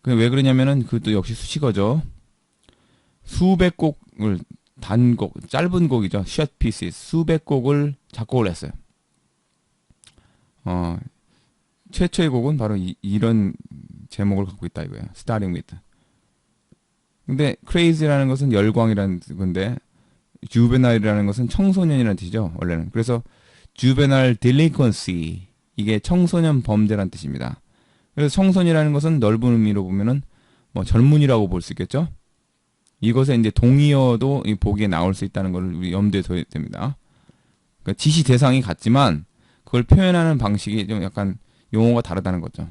Speaker 1: 왜 그러냐면은 그것도 역시 수식어죠. 수백 곡을 단곡, 짧은 곡이죠. short pieces, 수백 곡을 작곡을 했어요. 최초의 곡은 바로 이런 제목을 갖고 있다 이거예요. Starting with. 근데 crazy라는 것은 열광이라는 건데 juvenile이라는 것은 청소년이라는 뜻이죠. 원래는. 그래서 juvenile delinquency, 이게 청소년 범죄라는 뜻입니다. 그래서 청소년이라는 것은 넓은 의미로 보면은 뭐 젊은이라고 볼 수 있겠죠. 이것에 이제 동의어도 이 보기에 나올 수 있다는 걸 우리 염두에 둬야 됩니다. 그러니까 지시 대상이 같지만 그걸 표현하는 방식이 좀 약간 용어가 다르다는 거죠.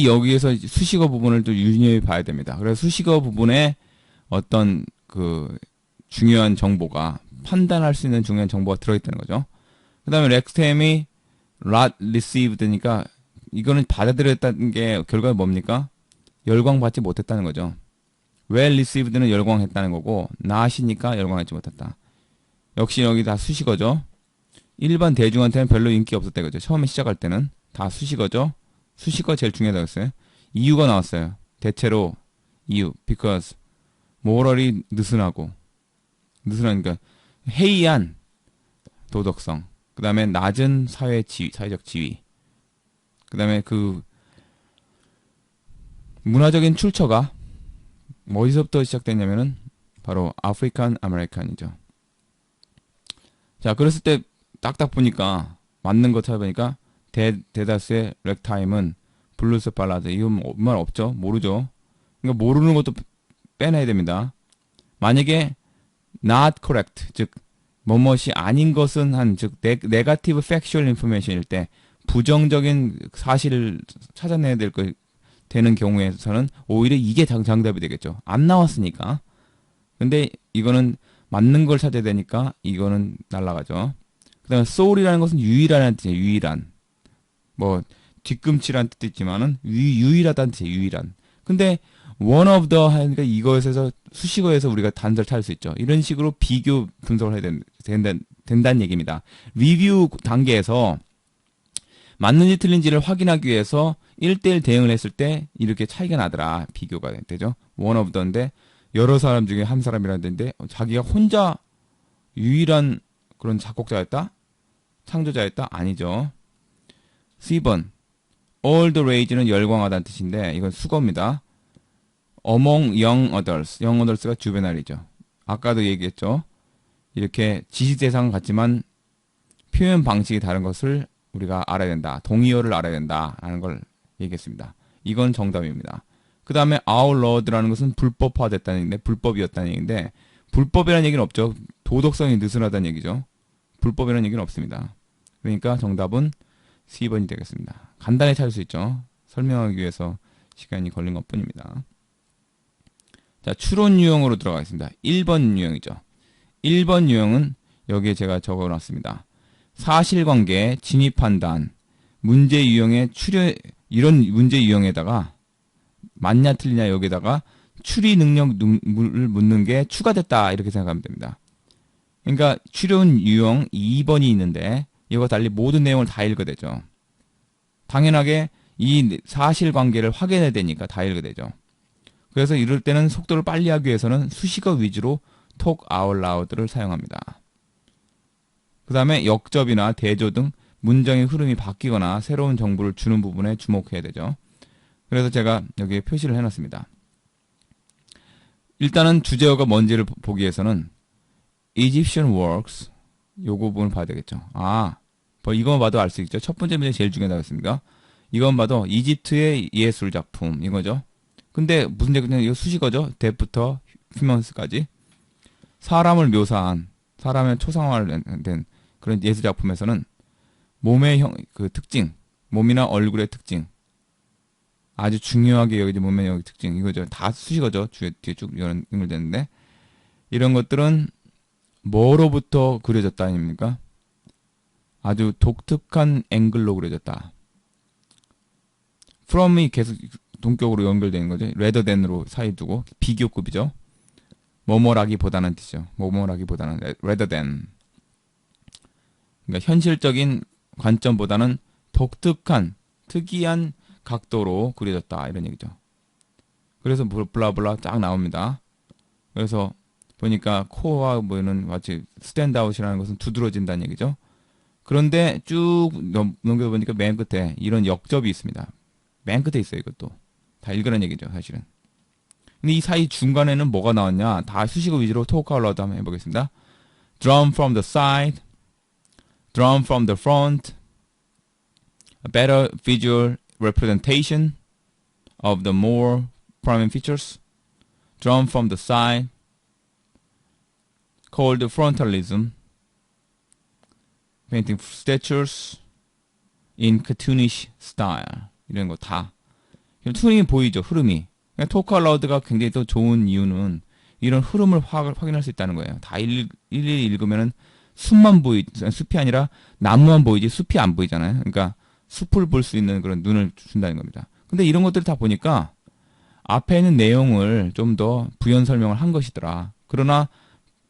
Speaker 1: 여기에서 수식어 부분을 또 유념해 봐야 됩니다. 그래서 수식어 부분에 어떤 그 중요한 정보가, 판단할 수 있는 중요한 정보가 들어있다는 거죠. 그 다음에 렉스템이 not received니까 이거는 받아들였다는 게 결과가 뭡니까? 열광받지 못했다는 거죠. well received는 열광했다는 거고 not이니까 열광하지 못했다. 역시 여기 다 수식어죠. 일반 대중한테는 별로 인기 없었다 이거죠. 처음에 시작할 때는 다 수식어죠. 수식어 제일 중요하다고 했어요. 이유가 나왔어요. 대체로 이유, because morally 느슨하고, 느슨하니까 해이한 도덕성, 그 다음에 낮은 사회적 지위, 그 다음에 그 문화적인 출처가 어디서부터 시작됐냐면은 바로 아프리칸 아메리칸이죠. 자, 그랬을 때 딱딱 보니까 맞는 거 찾아보니까 대다수의 렉타임은 블루스 발라드, 이건 말 없죠. 모르죠. 그러니까 모르는 것도 빼내야 됩니다. 만약에 not correct, 즉 뭐뭇이 아닌 것은 한, 즉 네거티브 팩슈얼 인포메이션일 때 부정적인 사실을 찾아내야 되는 경우에서는 오히려 이게 정답이 되겠죠. 안 나왔으니까. 근데 이거는 맞는 걸 찾아야 되니까 이거는 날라가죠. 그 다음에 soul이라는 것은 유일하다는 뜻이에요. 유일한. 뭐 뒤꿈치라는 뜻도 있지만은 유일하다는 뜻이에요. 유일한. 근데 one of the 하니까 이것에서 수식어에서 우리가 단서를 찾을 수 있죠. 이런 식으로 비교 분석을 해야 된다는 얘기입니다. 리뷰 단계에서 맞는지 틀린지를 확인하기 위해서 1대1 대응을 했을 때 이렇게 차이가 나더라. 비교가 되죠. one of the인데 여러 사람 중에 한 사람이라는데 자기가 혼자 유일한 그런 작곡자였다? 창조자였다? 아니죠. C번 all the rage는 열광하다는 뜻인데 이건 수거입니다. among young adults, young adults가 juvenile이죠. 아까도 얘기했죠. 이렇게 지시 대상은 같지만 표현 방식이 다른 것을 우리가 알아야 된다. 동의어를 알아야 된다라는 걸 얘기했습니다. 이건 정답입니다. 그 다음에 outlawed라는 것은 불법화됐다는 얘기인데, 불법이었다는 얘기인데, 불법이라는 얘기는 없죠. 도덕성이 느슨하다는 얘기죠. 불법이라는 얘기는 없습니다. 그러니까 정답은 C번이 되겠습니다. 간단히 찾을 수 있죠. 설명하기 위해서 시간이 걸린 것 뿐입니다. 자, 추론 유형으로 들어가겠습니다. 1번 유형이죠. 1번 유형은 여기에 제가 적어놨습니다. 사실관계, 진위판단, 문제 유형의 이런 문제 유형에다가 맞냐 틀리냐 여기다가 추리 능력을 묻는 게 추가됐다 이렇게 생각하면 됩니다. 그러니까 추론 유형 2번이 있는데 이와 달리 모든 내용을 다 읽어야 되죠. 당연하게 이 사실관계를 확인해야 되니까 다 읽어야 되죠. 그래서 이럴 때는 속도를 빨리 하기 위해서는 수식어 위주로 talk out loud를 사용합니다. 그 다음에 역접이나 대조 등 문장의 흐름이 바뀌거나 새로운 정보를 주는 부분에 주목해야 되죠. 그래서 제가 여기에 표시를 해놨습니다. 일단은 주제어가 뭔지를 보기 위해서는 Egyptian works 요 부분을 봐야 되겠죠. 이것만 봐도 알 수 있죠. 첫 번째 문제 제일 중요하다고 했습니까? 이건 봐도 이집트의 예술 작품 이거죠. 근데 무슨 얘기냐? 이거 수식어죠. 대부터 휴먼스까지 사람을 묘사한 사람의 초상화된 그런 예술 작품에서는 몸의 특징, 몸이나 얼굴의 특징, 아주 중요하게 여기지 보면 여기 특징 이거죠. 다 수식어죠. 뒤에 쭉 연결되는데 이런 것들은 뭐로부터 그려졌다 아닙니까? 아주 독특한 앵글로 그려졌다. from이 계속 동격으로 연결되는 거죠. rather than으로 사이 두고 비교급이죠. 뭐뭐라기보다는 뜻이죠. 뭐뭐라기보다는 rather than. 그러니까 현실적인 관점보다는 독특한 특이한 각도로 그려졌다 이런 얘기죠. 그래서 블라블라 쫙 나옵니다. 그래서 보니까 코어와 뭐는 마치 스탠드아웃이라는 것은 두드러진다는 얘기죠. 그런데 쭉 넘겨보니까 맨 끝에 이런 역접이 있습니다. 맨 끝에 있어요. 이것도 다 읽으라는 얘기죠. 사실은. 근데 이 사이 중간에는 뭐가 나왔냐? 다 수식어 위주로 토크 아웃라우드 한번 해보겠습니다. Drawn from the side, drawn from the front, a better visual representation of the more prominent features, drawn from the side, called frontalism, painting statues in cartoonish style. 이런 거 다. 흐름이 보이죠, 흐름이. 토크 알라우드가 굉장히 또 좋은 이유는 이런 흐름을 확인할 수 있다는 거예요. 다 일일이 읽으면은 숲이 아니라 나무만 보이지 숲이 안 보이잖아요. 그러니까 숲을 볼 수 있는 그런 눈을 준다는 겁니다. 근데 이런 것들을 다 보니까 앞에 있는 내용을 좀 더 부연 설명을 한 것이더라. 그러나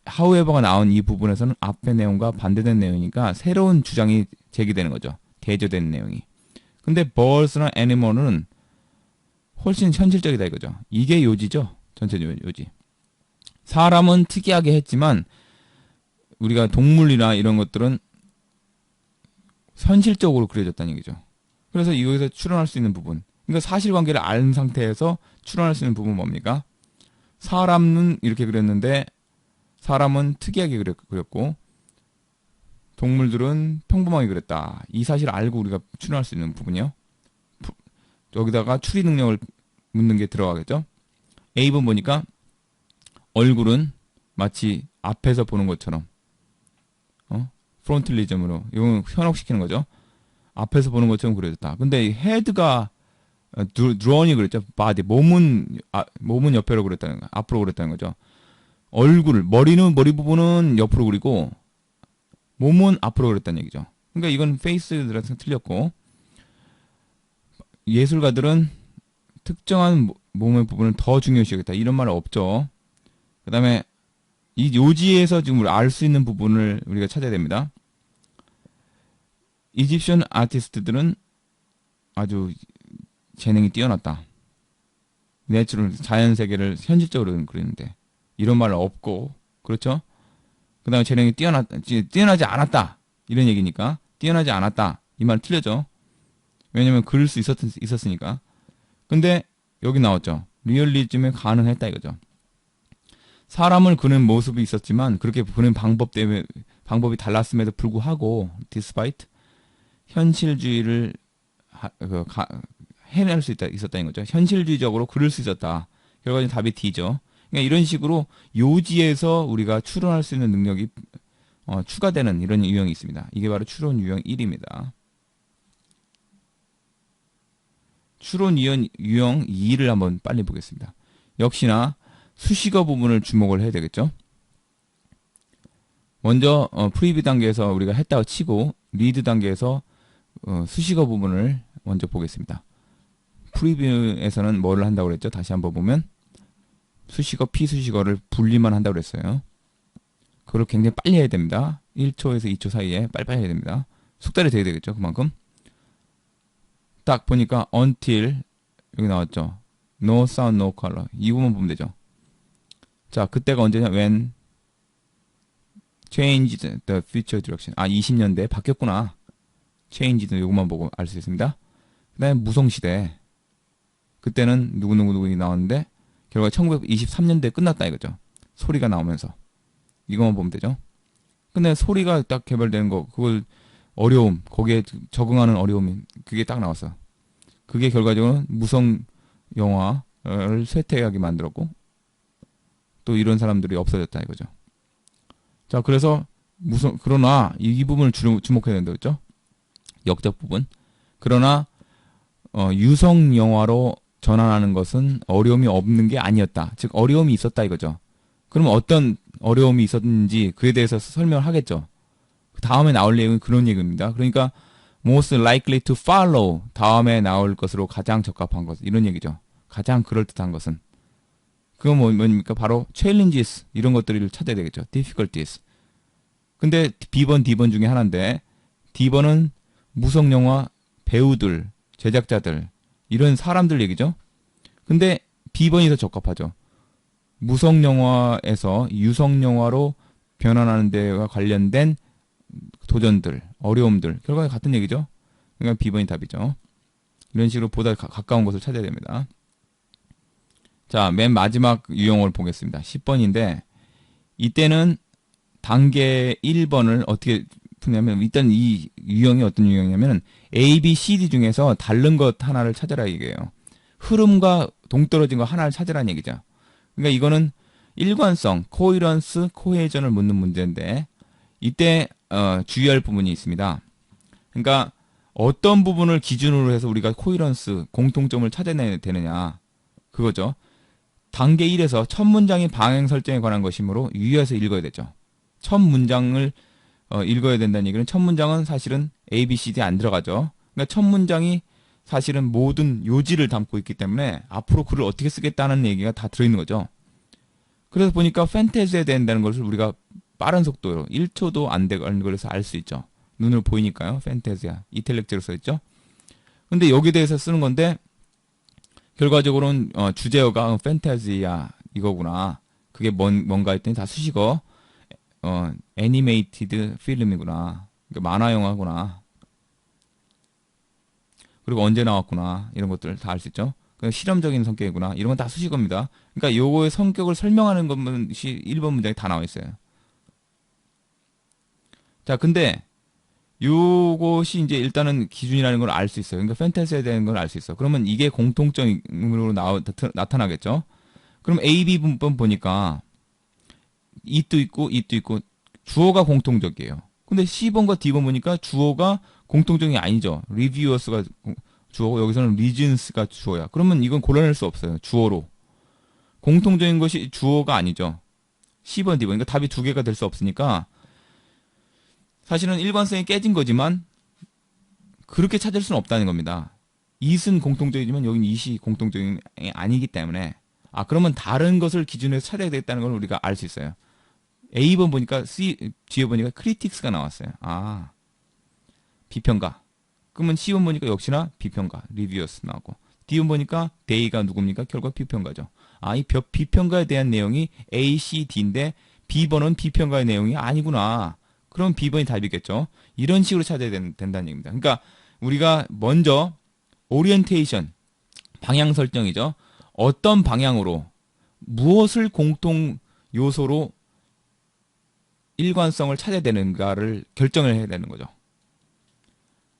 Speaker 1: however가 나온 이 부분에서는 앞의 내용과 반대된 내용이니까 새로운 주장이 제기되는 거죠. 대조되는 내용이. 근데 birds나 animal은 훨씬 현실적이다 이거죠. 이게 요지죠. 전체 요지. 사람은 특이하게 했지만 우리가 동물이나 이런 것들은 현실적으로 그려졌다는 얘기죠. 그래서 여기서 추론할 수 있는 부분. 그러니까 사실관계를 아는 상태에서 추론할 수 있는 부분은 뭡니까? 사람은 이렇게 그렸는데 사람은 특이하게 그렸고 동물들은 평범하게 그렸다. 이 사실을 알고 우리가 추론할 수 있는 부분이요. 여기다가 추리 능력을 묻는 게 들어가겠죠. A번 보니까 얼굴은 마치 앞에서 보는 것처럼 프론틀리즘으로 이건 현혹시키는 거죠. 앞에서 보는 것처럼 그려졌다. 근데 이 헤드가 드론이 그랬죠. 바디 몸은 옆으로 그렸다는 거, 앞으로 그렸다는 거죠. 머리 부분은 옆으로 그리고 몸은 앞으로 그렸다는 얘기죠. 그러니까 이건 페이스들한테 틀렸고 예술가들은 특정한 몸의 부분을 더 중요시 여겼다. 이런 말 없죠. 그 다음에 이 요지에서 지금 알 수 있는 부분을 우리가 찾아야 됩니다. 이집션 아티스트들은 아주 재능이 뛰어났다. 내추럴 자연 세계를 현실적으로 그리는데 이런 말 없고 그렇죠? 그 다음에 재능이 뛰어나지 않았다. 이런 얘기니까 뛰어나지 않았다. 이 말 틀렸죠? 왜냐면 그릴 수 있었으니까. 근데 여기 나왔죠. 리얼리즘에 가능했다 이거죠. 사람을 그는 모습이 있었지만 그렇게 그는 방법이 달랐음에도 불구하고 despite 현실주의를 해낼 수 있었다는 거죠. 현실주의적으로 그릴 수 있었다. 결과적으로 답이 D죠. 그러니까 이런 식으로 요지에서 우리가 추론할 수 있는 능력이 추가되는 이런 유형이 있습니다. 이게 바로 추론 유형 1입니다. 추론 유형 2를 한번 빨리 보겠습니다. 역시나 수식어 부분을 주목을 해야 되겠죠. 먼저 프리뷰 단계에서 우리가 했다고 치고 리드 단계에서 수식어 부분을 먼저 보겠습니다. 프리뷰에서는 뭐를 한다고 그랬죠? 다시 한번 보면 수식어, 피수식어를 분리만 한다고 그랬어요. 그걸 굉장히 빨리 해야 됩니다. 1초에서 2초 사이에 빨리빨리 해야 됩니다. 숙달이 돼야 되겠죠. 그만큼. 딱 보니까 until 여기 나왔죠. No sound, no color. 이 부분 보면 되죠. 자, 그때가 언제냐? When changed the future direction. 20년대에 바뀌었구나. changed 요것만 보고 알 수 있습니다. 그 다음에 무성시대. 그때는 누구누구 나왔는데 결과 1923년대에 끝났다 이거죠. 소리가 나오면서. 이것만 보면 되죠. 근데 소리가 딱 개발되는 거, 그걸 어려움, 거기에 적응하는 어려움이 그게 딱 나왔어. 그게 결과적으로 무성 영화를 쇠퇴하게 만들었고 또 이런 사람들이 없어졌다 이거죠. 자, 그래서 그러나 이 부분을 주목해야 된다고 했죠. 역적 부분. 그러나 유성 영화로 전환하는 것은 어려움이 없는 게 아니었다. 즉 어려움이 있었다 이거죠. 그럼 어떤 어려움이 있었는지 그에 대해서 설명을 하겠죠. 다음에 나올 내용이 그런 얘기입니다. 그러니까 most likely to follow, 다음에 나올 것으로 가장 적합한 것, 이런 얘기죠. 가장 그럴듯한 것은. 그건 뭡니까? 바로 challenges, 이런 것들을 찾아야 되겠죠. difficulties. 근데 B번, D번 중에 하나인데 D번은 무성영화 배우들, 제작자들, 이런 사람들 얘기죠. 근데 B번이 더 적합하죠. 무성영화에서 유성영화로 변환하는 데와 관련된 도전들, 어려움들, 결과가 같은 얘기죠. 그러니까 B번이 답이죠. 이런 식으로 보다 가까운 것을 찾아야 됩니다. 자, 맨 마지막 유형을 보겠습니다. 10번인데 이때는 단계 1번을 어떻게 푸냐면, 일단 이 유형이 어떤 유형이냐면 A, B, C, D 중에서 다른 것 하나를 찾아라 이게요. 흐름과 동떨어진 거 하나를 찾으라는 얘기죠. 그러니까 이거는 일관성, 코이런스, 코헤전을 묻는 문제인데 이때 주의할 부분이 있습니다. 그러니까 어떤 부분을 기준으로 해서 우리가 코이런스, 공통점을 찾아내야 되느냐 그거죠. 단계 1에서 첫 문장이 방향 설정에 관한 것이므로 유의해서 읽어야 되죠. 첫 문장을 읽어야 된다는 얘기는 첫 문장은 사실은 A, B, C, D 안 들어가죠. 그러니까 첫 문장이 사실은 모든 요지를 담고 있기 때문에 앞으로 글을 어떻게 쓰겠다는 얘기가 다 들어있는 거죠. 그래서 보니까 판타지에 된다는 것을 우리가 빠른 속도로 1초도 안 되는 걸서 알 수 있죠. 눈으로 보이니까요. 판타지야. 이탈릭제로 써있죠. 근데 여기에 대해서 쓰는 건데 결과적으로는 주제어가 판타지야 이거구나. 그게 뭔가 했더니 다 수식어 애니메이티드 필름이구나. 그러니까 만화 영화구나. 그리고 언제 나왔구나. 이런 것들 다 알 수 있죠. 실험적인 성격이구나. 이런 건 다 수식어입니다. 그러니까 요거의 성격을 설명하는 것이 1번 문장에 다 나와 있어요. 자, 근데 요것이 이제 일단은 기준이라는 걸 알 수 있어요. 그러니까 판타지에 대한 걸 알 수 있어. 그러면 이게 공통점으로 나타나겠죠. 그럼 A, B 문법 보니까 it도 있고 주어가 공통적이에요. 근데 C번과 D번 보니까 주어가 공통적이 아니죠. reviewers가 주어고 여기서는 reasons가 주어야. 그러면 이건 골라낼 수 없어요. 주어로. 공통적인 것이 주어가 아니죠. C번, D번. 그러니까 답이 두 개가 될 수 없으니까 사실은 일관성이 깨진 거지만 그렇게 찾을 수는 없다는 겁니다. it은 공통적이지만 여기는 it이 공통적이 아니기 때문에 그러면 다른 것을 기준으로 찾아야 되겠다는 걸 우리가 알 수 있어요. A번 보니까 뒤에 보니까 critics가 나왔어요. 비평가. 그러면 C번 보니까 역시나 비평가, reviewers 나오고 D번 보니까 they가 누굽니까? 결국 비평가죠. 이 비평가에 대한 내용이 A, C, D인데 B번은 비평가의 내용이 아니구나. 그럼 B번이 답이겠죠. 이런 식으로 찾아야 된다는 얘기입니다. 그러니까 우리가 먼저 오리엔테이션, 방향 설정이죠. 어떤 방향으로 무엇을 공통 요소로 일관성을 찾아야 되는가를 결정을 해야 되는 거죠.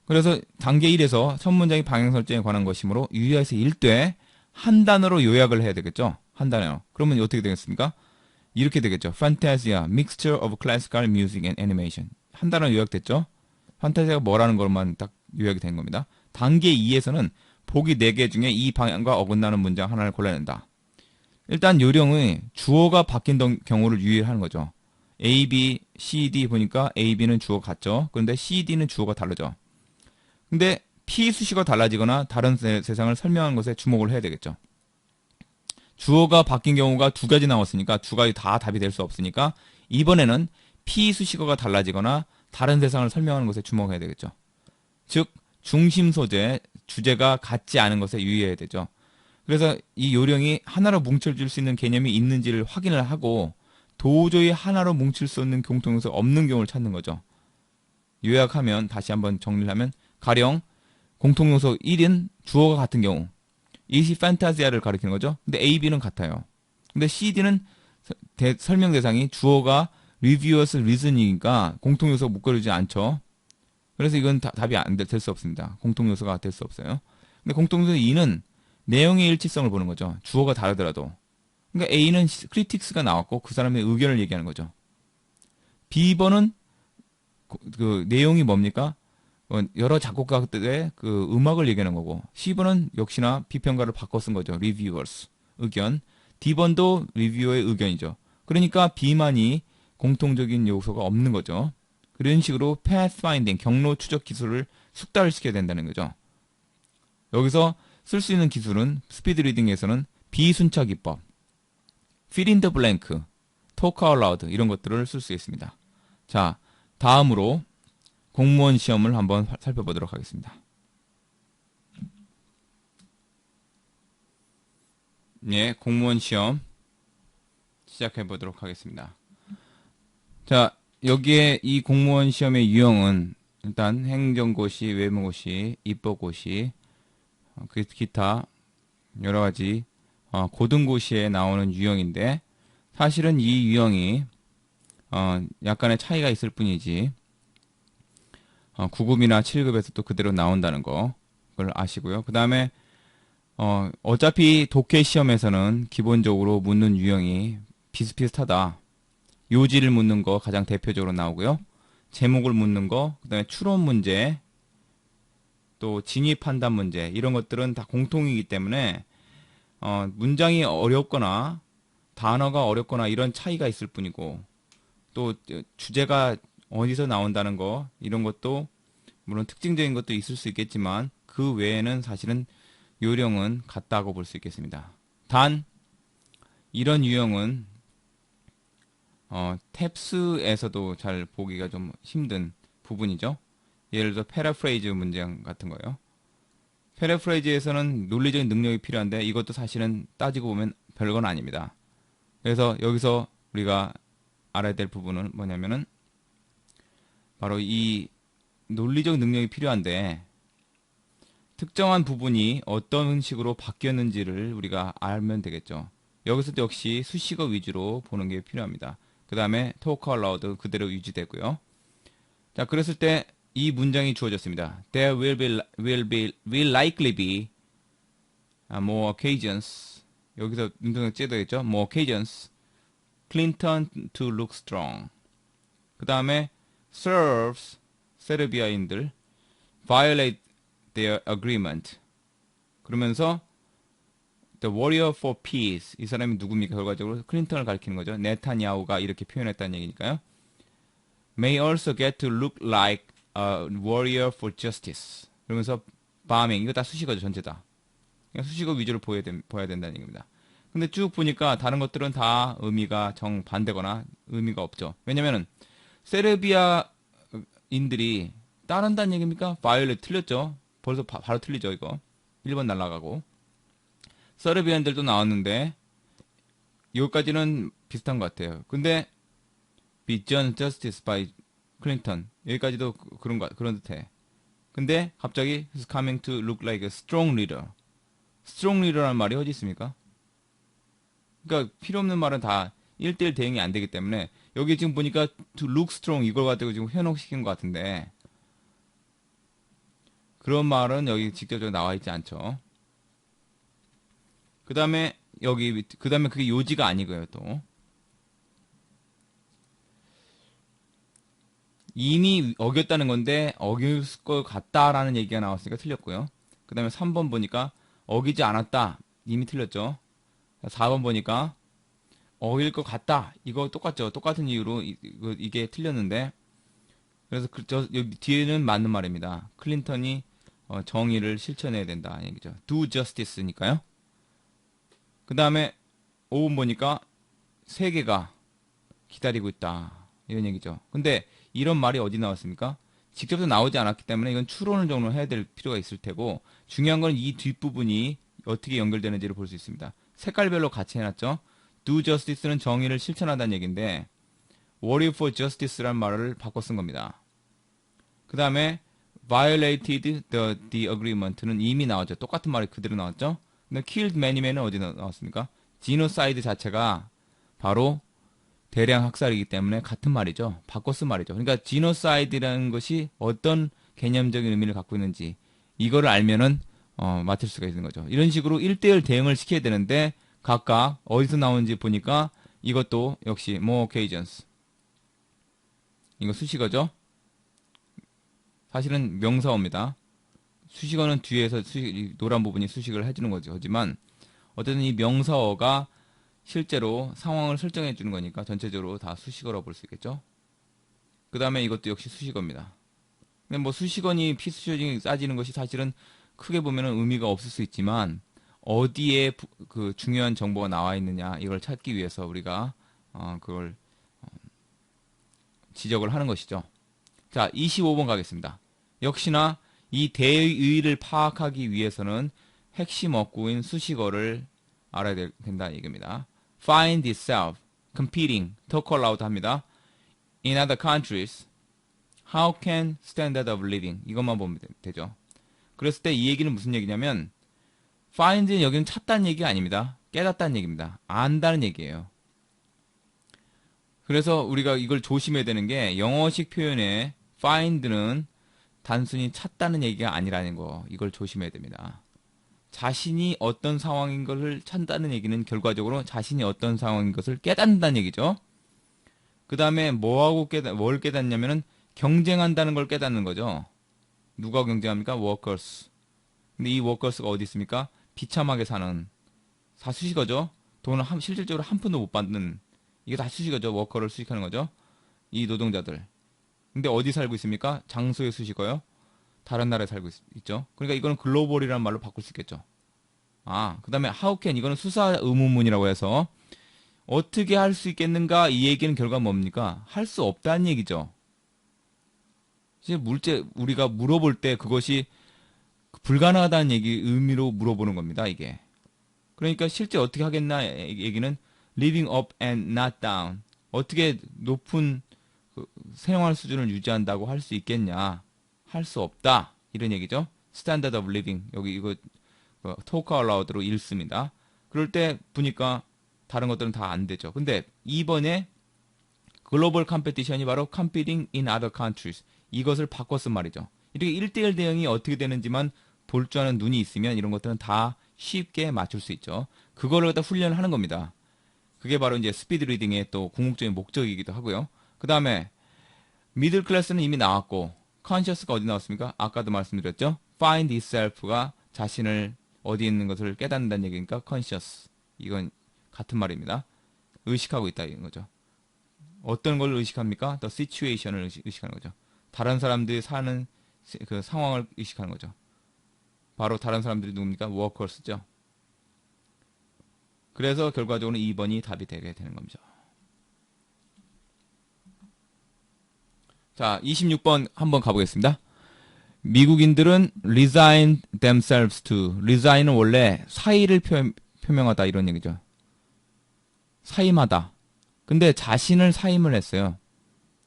Speaker 1: 그래서 단계 1에서 첫 문장의 방향 설정에 관한 것이므로 유의해서 읽되 한 단어로 요약을 해야 되겠죠. 한 단어. 그러면 어떻게 되겠습니까? 이렇게 되겠죠. Fantasia, mixture of classical music and animation. 한 단어 요약됐죠. 판타지아가 뭐라는 것만 딱 요약이 된 겁니다. 단계 2에서는 보기 4개 중에 이 방향과 어긋나는 문장 하나를 골라낸다. 일단 요령의 주어가 바뀐 경우를 유의하는 거죠. A, B, C, D 보니까 A, B는 주어가 같죠. 그런데 C, D는 주어가 다르죠. 근데 P 수식어가 달라지거나 다른 세상을 설명하는 것에 주목을 해야 되겠죠. 주어가 바뀐 경우가 두 가지 나왔으니까 두 가지 다 답이 될 수 없으니까 이번에는 P 수식어가 달라지거나 다른 세상을 설명하는 것에 주목해야 되겠죠. 즉 중심 소재, 주제가 같지 않은 것에 유의해야 되죠. 그래서 이 요령이 하나로 뭉쳐질 수 있는 개념이 있는지를 확인을 하고 도저히 하나로 뭉칠 수 없는 공통요소가 없는 경우를 찾는 거죠. 요약하면 다시 한번 정리를 하면 가령 공통요소 1인 주어가 같은 경우 이것이 판타지아를 가리키는 거죠. 근데 A, B는 같아요. 근데 C, D는 설명 대상이 주어가 reviewers reason이니까 공통요소가 묶어지지 않죠. 그래서 이건 답이 될 수 없습니다. 공통요소가 될 수 없어요. 근데 공통요소 2는 내용의 일치성을 보는 거죠. 주어가 다르더라도. 그러니까 A는 critics가 나왔고 그 사람의 의견을 얘기하는 거죠. B번은 그 내용이 뭡니까? 여러 작곡가들의 그 음악을 얘기하는 거고, C번은 역시나 비평가를 바꿔 쓴 거죠. reviewers 의견. D번도 리뷰어의 의견이죠. 그러니까 B만이 공통적인 요소가 없는 거죠. 그런 식으로 pathfinding 경로 추적 기술을 숙달을 시켜야 된다는 거죠. 여기서 쓸 수 있는 기술은 스피드 리딩에서는 비순차 기법, fill in the blank, talk out loud 이런 것들을 쓸 수 있습니다. 자, 다음으로 공무원 시험을 한번 살펴보도록 하겠습니다. 네, 공무원 시험 시작해 보도록 하겠습니다. 자, 여기에 이 공무원 시험의 유형은 일단 행정고시, 외무고시, 입법고시, 기타 여러 가지 고등고시에 나오는 유형인데, 사실은 이 유형이 약간의 차이가 있을 뿐이지 9급이나 7급에서 또 그대로 나온다는 거 그걸 아시고요. 그 다음에 어차피 독해 시험에서는 기본적으로 묻는 유형이 비슷비슷하다. 요지를 묻는 거 가장 대표적으로 나오고요. 제목을 묻는 거, 그 다음에 추론 문제, 또 진입 판단 문제 이런 것들은 다 공통이기 때문에 문장이 어렵거나 단어가 어렵거나 이런 차이가 있을 뿐이고, 또 주제가 어디서 나온다는 거 이런 것도 물론 특징적인 것도 있을 수 있겠지만 그 외에는 사실은 요령은 같다고 볼 수 있겠습니다. 단 이런 유형은 탭스에서도 잘 보기가 좀 힘든 부분이죠. 예를 들어 패러프레이즈 문장 같은 거요. 패러프레이즈에서는 논리적인 능력이 필요한데 이것도 사실은 따지고 보면 별건 아닙니다. 그래서 여기서 우리가 알아야 될 부분은 뭐냐면은 바로 이 논리적 능력이 필요한데 특정한 부분이 어떤 식으로 바뀌었는지를 우리가 알면 되겠죠. 여기서도 역시 수식어 위주로 보는 게 필요합니다. 그 다음에 talk out loud 그대로 유지되고요. 자, 그랬을 때 이 문장이 주어졌습니다. There will likely be more occasions. 여기서 능동적 째되겠죠. More occasions. Clinton to look strong. 그 다음에 Serbs, 세르비아인들 violate their agreement. 그러면서 The warrior for peace. 이 사람이 누굽니까? 결과적으로 클린턴을 가리키는 거죠. 네타냐후가 이렇게 표현했다는 얘기니까요. May also get to look like a warrior for justice. 그러면서 bombing. 이거 다 수식어죠. 전체 다. 그러니까 수식어 위주로 봐야 된다는 얘기입니다. 근데 쭉 보니까 다른 것들은 다 의미가 정반대거나 의미가 없죠. 왜냐면은 세르비아인들이 따른다는 얘기입니까? violate 틀렸죠. 벌써 바로 틀리죠. 이거 1번 날라가고. 세르비아인들도 나왔는데 여기까지는 비슷한 것 같아요. 근데 be done justice by 클린턴 여기까지도 그런 듯해. 근데 갑자기 he's coming to look like a strong leader. strong leader라는 말이 어디 있습니까? 그러니까 필요 없는 말은 다 1대1 대응이 안 되기 때문에 여기 지금 보니까 to look strong 이걸 가지고 지금 현혹시킨 것 같은데 그런 말은 여기 직접적으로 나와 있지 않죠. 그 다음에 그게 요지가 아니고요. 또 이미 어겼다는 건데 어길 것 같다라는 얘기가 나왔으니까 틀렸고요. 그 다음에 3번 보니까 어기지 않았다. 이미 틀렸죠. 4번 보니까 어길 것 같다. 이거 똑같죠. 똑같은 이유로 이게 틀렸는데 그래서 여기 뒤에는 맞는 말입니다. 클린턴이 정의를 실천해야 된다. 얘기죠. do justice니까요. 그 다음에 5번 보니까 세계가 기다리고 있다. 이런 얘기죠. 근데 이런 말이 어디 나왔습니까? 직접 나오지 않았기 때문에 이건 추론을 정도 해야 될 필요가 있을 테고 중요한 건 이 뒷부분이 어떻게 연결되는지를 볼 수 있습니다. 색깔별로 같이 해놨죠. do justice는 정의를 실천하다는 얘기인데 warrior for justice라는 말을 바꿔 쓴 겁니다. 그 다음에 violated the agreement는 이미 나왔죠. 똑같은 말이 그대로 나왔죠. 근데 killed many men은 어디 나왔습니까? genocide 자체가 바로 대량 학살이기 때문에 같은 말이죠. 바꿔 쓴 말이죠. 그러니까 genocide라는 것이 어떤 개념적인 의미를 갖고 있는지 이거를 알면은 맞출 수가 있는 거죠. 이런 식으로 1대1 대응을 시켜야 되는데 각각 어디서 나오는지 보니까 이것도 역시 more occasions 이거 수식어죠. 사실은 명사어입니다. 수식어는 뒤에서 이 노란 부분이 수식을 해주는 거죠. 하지만 어쨌든 이 명사어가 실제로 상황을 설정해 주는 거니까 전체적으로 다 수식어라고 볼 수 있겠죠. 그 다음에 이것도 역시 수식어입니다. 근데 뭐 수식어니 피수식어니 따지는 것이 사실은 크게 보면은 의미가 없을 수 있지만 어디에 그 중요한 정보가 나와 있느냐 이걸 찾기 위해서 우리가 그걸 지적을 하는 것이죠. 자, 25번 가겠습니다. 역시나 이 대의를 파악하기 위해서는 핵심 어구인 수식어를 알아야 된다는 얘기입니다. Find itself, competing, talk aloud 합니다. In other countries, how can standard of living? 이것만 보면 되죠. 그랬을 때 이 얘기는 무슨 얘기냐면 find는 여기는 찾다는 얘기가 아닙니다. 깨닫다는 얘기입니다. 안다는 얘기예요. 그래서 우리가 이걸 조심해야 되는 게 영어식 표현에 find는 단순히 찾다는 얘기가 아니라는 거. 이걸 조심해야 됩니다. 자신이 어떤 상황인 것을 찾다는 얘기는 결과적으로 자신이 어떤 상황인 것을 깨닫는다는 얘기죠. 그 다음에 뭘 깨닫냐면은 경쟁한다는 걸 깨닫는 거죠. 누가 경쟁합니까? workers. 근데 이 workers가 어디 있습니까? 비참하게 사는 수식어죠. 돈을 실질적으로 한 푼도 못 받는 이게 다 수식어죠. 워커를 수식하는 거죠. 이 노동자들. 근데 어디 살고 있습니까? 장소의 수식어요. 다른 나라에 살고 있죠. 그러니까 이거는 글로벌이라는 말로 바꿀 수 있겠죠. 그 다음에 how can 이거는 수사 의문문이라고 해서 어떻게 할 수 있겠는가 이 얘기는 결과 뭡니까? 할 수 없다는 얘기죠. 이제 우리가 물어볼 때 그것이 불가능하다는 의미로 물어보는 겁니다. 이게. 그러니까 실제 어떻게 하겠나 얘기는 living up and not down. 어떻게 높은 생활 수준을 유지한다고 할 수 있겠냐? 할 수 없다. 이런 얘기죠. standard of living. 여기 이거 talk out loud로 읽습니다. 그럴 때 보니까 다른 것들은 다 안 되죠. 근데 2번에 글로벌 컴피티션이 바로 competing in other countries. 이것을 바꿔 쓴 말이죠. 이렇게 1대1 대응이 어떻게 되는지만 볼 줄 아는 눈이 있으면 이런 것들은 다 쉽게 맞출 수 있죠. 그거를 갖다 훈련을 하는 겁니다. 그게 바로 이제 스피드 리딩의 또 궁극적인 목적이기도 하고요. 그 다음에 미들 클래스는 이미 나왔고 conscious가 어디 나왔습니까? 아까도 말씀드렸죠. find itself가 자신을 어디 있는 것을 깨닫는다는 얘기니까 conscious. 이건 같은 말입니다. 의식하고 있다 이런 거죠. 어떤 걸 의식합니까? The situation을 의식하는 거죠. 다른 사람들이 사는 그 상황을 의식하는 거죠. 바로 다른 사람들이 누굽니까? workers죠. 그래서 결과적으로 2번이 답이 되게 되는 겁니다. 자, 26번 한번 가보겠습니다. 미국인들은 resign themselves to. resign은 원래 사의를 표명하다 이런 얘기죠. 사임하다. 근데 자신을 사임을 했어요.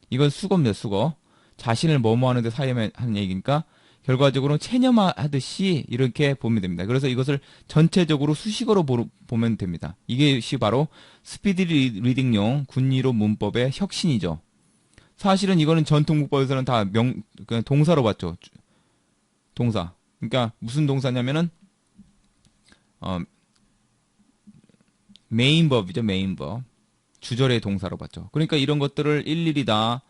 Speaker 1: 이건 수거입니다. 수거. 자신을 뭐뭐 하는데 사임하는 얘기니까 결과적으로 체념하듯이 이렇게 보면 됩니다. 그래서 이것을 전체적으로 수식어로 보면 됩니다. 이것이 바로 스피드 리딩용 군의로 문법의 혁신이죠. 사실은 이거는 전통 문법에서는 다 그냥 동사로 봤죠. 동사. 그러니까 무슨 동사냐면은 메인법이죠. 메인법. 주절의 동사로 봤죠. 그러니까 이런 것들을 일일이 다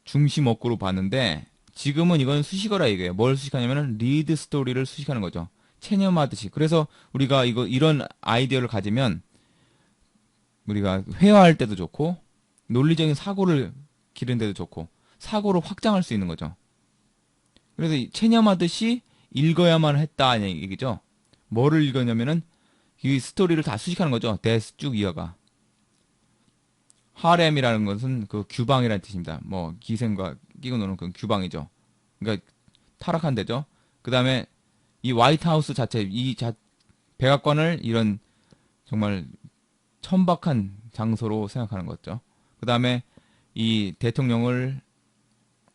Speaker 1: 중심 어구로 봤는데 지금은 이건 수식어라 이거예요. 뭘 수식하냐면은 리드 스토리를 수식하는 거죠. 체념하듯이. 그래서 우리가 이런 아이디어를 가지면 우리가 회화할 때도 좋고 논리적인 사고를 기르는 데도 좋고 사고를 확장할 수 있는 거죠. 그래서 체념하듯이 읽어야만 했다는 얘기죠. 뭐를 읽었냐면은 이 스토리를 다 수식하는 거죠. 데스 쭉 이어가. 하렘이라는 것은 그 규방이라는 뜻입니다. 뭐 기생과 끼고 노는 그 규방이죠. 그러니까 타락한 데죠. 그 다음에 이 화이트하우스 자체, 백악관을 이런 정말 천박한 장소로 생각하는 거죠. 그 다음에 이 대통령을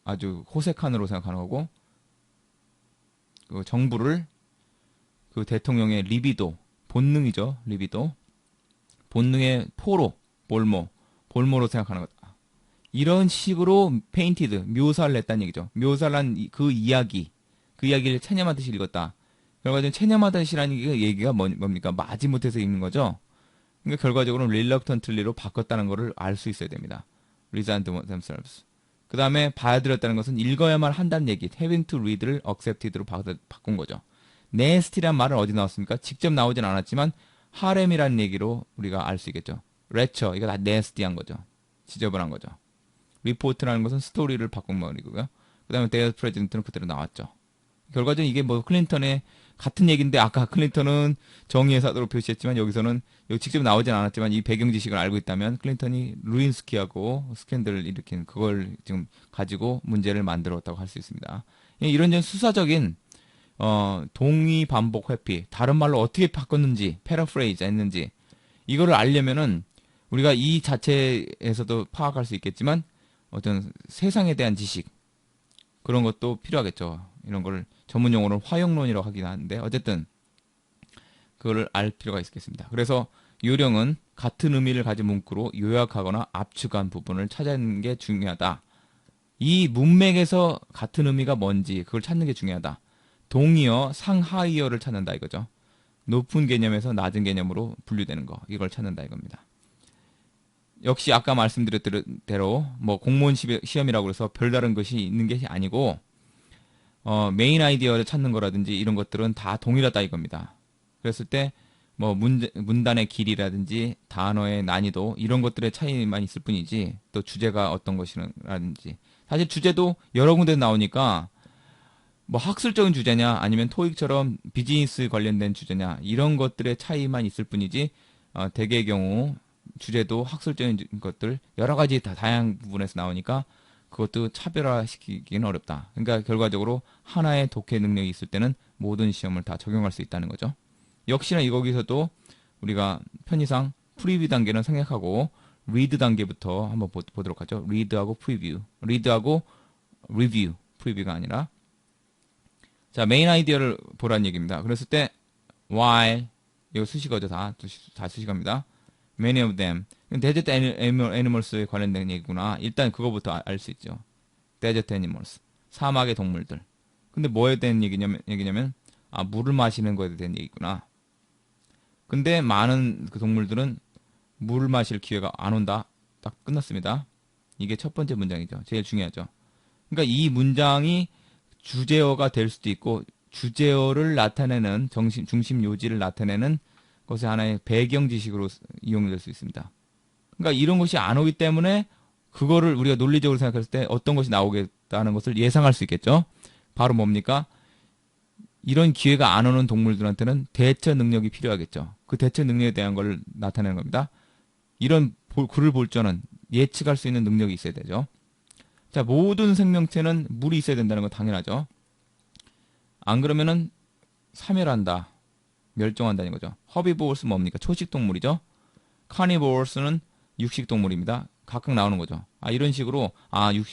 Speaker 1: 아주 호색한으로 생각하는 거고, 그 정부를 그 대통령의 리비도, 본능이죠. 리비도. 본능의 포로, 볼모로 생각하는 거다. 이런 식으로 페인티드, 묘사를 했다는 얘기죠. 묘사를 한 그 이야기를 체념하듯이 읽었다. 결과적으로 체념하듯이라는 얘기가 뭡니까? 마지못해서 읽는 거죠. 그러니까 결과적으로 reluctantly로 바꿨다는 것을 알 수 있어야 됩니다. resign themselves. 그 다음에 봐야들었다는 것은 읽어야만 한다는 얘기. having to read를 accepted로 바꾼 거죠. nasty란 말은 어디 나왔습니까? 직접 나오진 않았지만 하렘이라는 얘기로 우리가 알 수 있겠죠. lecture 이거 다 nasty한 거죠. 지저분한 거죠. report라는 것은 스토리를 바꾼 말이고요. 그 다음에 their president는 그대로 나왔죠. 결과적으로 이게 뭐 클린턴의 같은 얘기인데 아까 클린턴은 정의의 사도로 표시했지만 여기서는 여기 직접 나오진 않았지만 이 배경 지식을 알고 있다면 클린턴이 루인스키하고 스캔들을 일으킨 그걸 지금 가지고 문제를 만들었다고 할 수 있습니다. 이런 수사적인 동의 반복 회피 다른 말로 어떻게 바꿨는지 패러프레이즈 했는지 이거를 알려면은 우리가 이 자체에서도 파악할 수 있겠지만 어떤 세상에 대한 지식 그런 것도 필요하겠죠. 이런 걸 전문 용어로 화용론이라고 하긴 하는데 어쨌든 그거를 알 필요가 있겠습니다. 그래서 요령은 같은 의미를 가진 문구로 요약하거나 압축한 부분을 찾는 게 중요하다. 이 문맥에서 같은 의미가 뭔지 그걸 찾는 게 중요하다. 동의어, 상하이어를 찾는다 이거죠. 높은 개념에서 낮은 개념으로 분류되는 거 이걸 찾는다 이겁니다. 역시 아까 말씀드렸던 대로 뭐 공무원 시험이라고 해서 별다른 것이 있는 게 아니고 메인 아이디어를 찾는 거라든지 이런 것들은 다 동일하다 이겁니다. 그랬을 때 뭐 문단의 길이라든지 단어의 난이도 이런 것들의 차이만 있을 뿐이지 또 주제가 어떤 것이라든지 사실 주제도 여러 군데 나오니까 뭐 학술적인 주제냐 아니면 토익처럼 비즈니스 관련된 주제냐 이런 것들의 차이만 있을 뿐이지 대개의 경우 주제도 학술적인 것들 여러 가지 다 다양한 부분에서 나오니까 그것도 차별화시키기는 어렵다. 그러니까 결과적으로 하나의 독해 능력이 있을 때는 모든 시험을 다 적용할 수 있다는 거죠. 역시나 거기서도 우리가 편의상 프리뷰 단계는 생략하고 리드 단계부터 한번 보도록 하죠. 리드하고 프리뷰, 리드하고 리뷰, 프리뷰가 아니라 자 메인 아이디어를 보라는 얘기입니다. 그랬을 때 while 이거 수식어죠. 다 수식어입니다. Many of them. Desert animals에 관련된 얘기구나. 일단 그거부터 알 수 있죠. Desert animals. 사막의 동물들. 근데 뭐에 대한 얘기냐면 물을 마시는 거에 대한 얘기구나. 근데 많은 그 동물들은 물을 마실 기회가 안 온다. 딱 끝났습니다. 이게 첫 번째 문장이죠. 제일 중요하죠. 그러니까 이 문장이 주제어가 될 수도 있고 주제어를 나타내는 중심 요지를 나타내는 것의 하나의 배경 지식으로 이용될 수 있습니다. 그러니까 이런 것이 안 오기 때문에 그거를 우리가 논리적으로 생각했을 때 어떤 것이 나오겠다는 것을 예상할 수 있겠죠. 바로 뭡니까? 이런 기회가 안 오는 동물들한테는 대처 능력이 필요하겠죠. 그 대처 능력에 대한 걸 나타내는 겁니다. 이런 글을 볼 줄은 예측할 수 있는 능력이 있어야 되죠. 자, 모든 생명체는 물이 있어야 된다는 건 당연하죠. 안 그러면은 사멸한다. 멸종한다는 거죠. 허비보어스 뭡니까? 초식동물이죠. 카니보어스는 육식동물입니다. 각각 나오는 거죠. 이런 식으로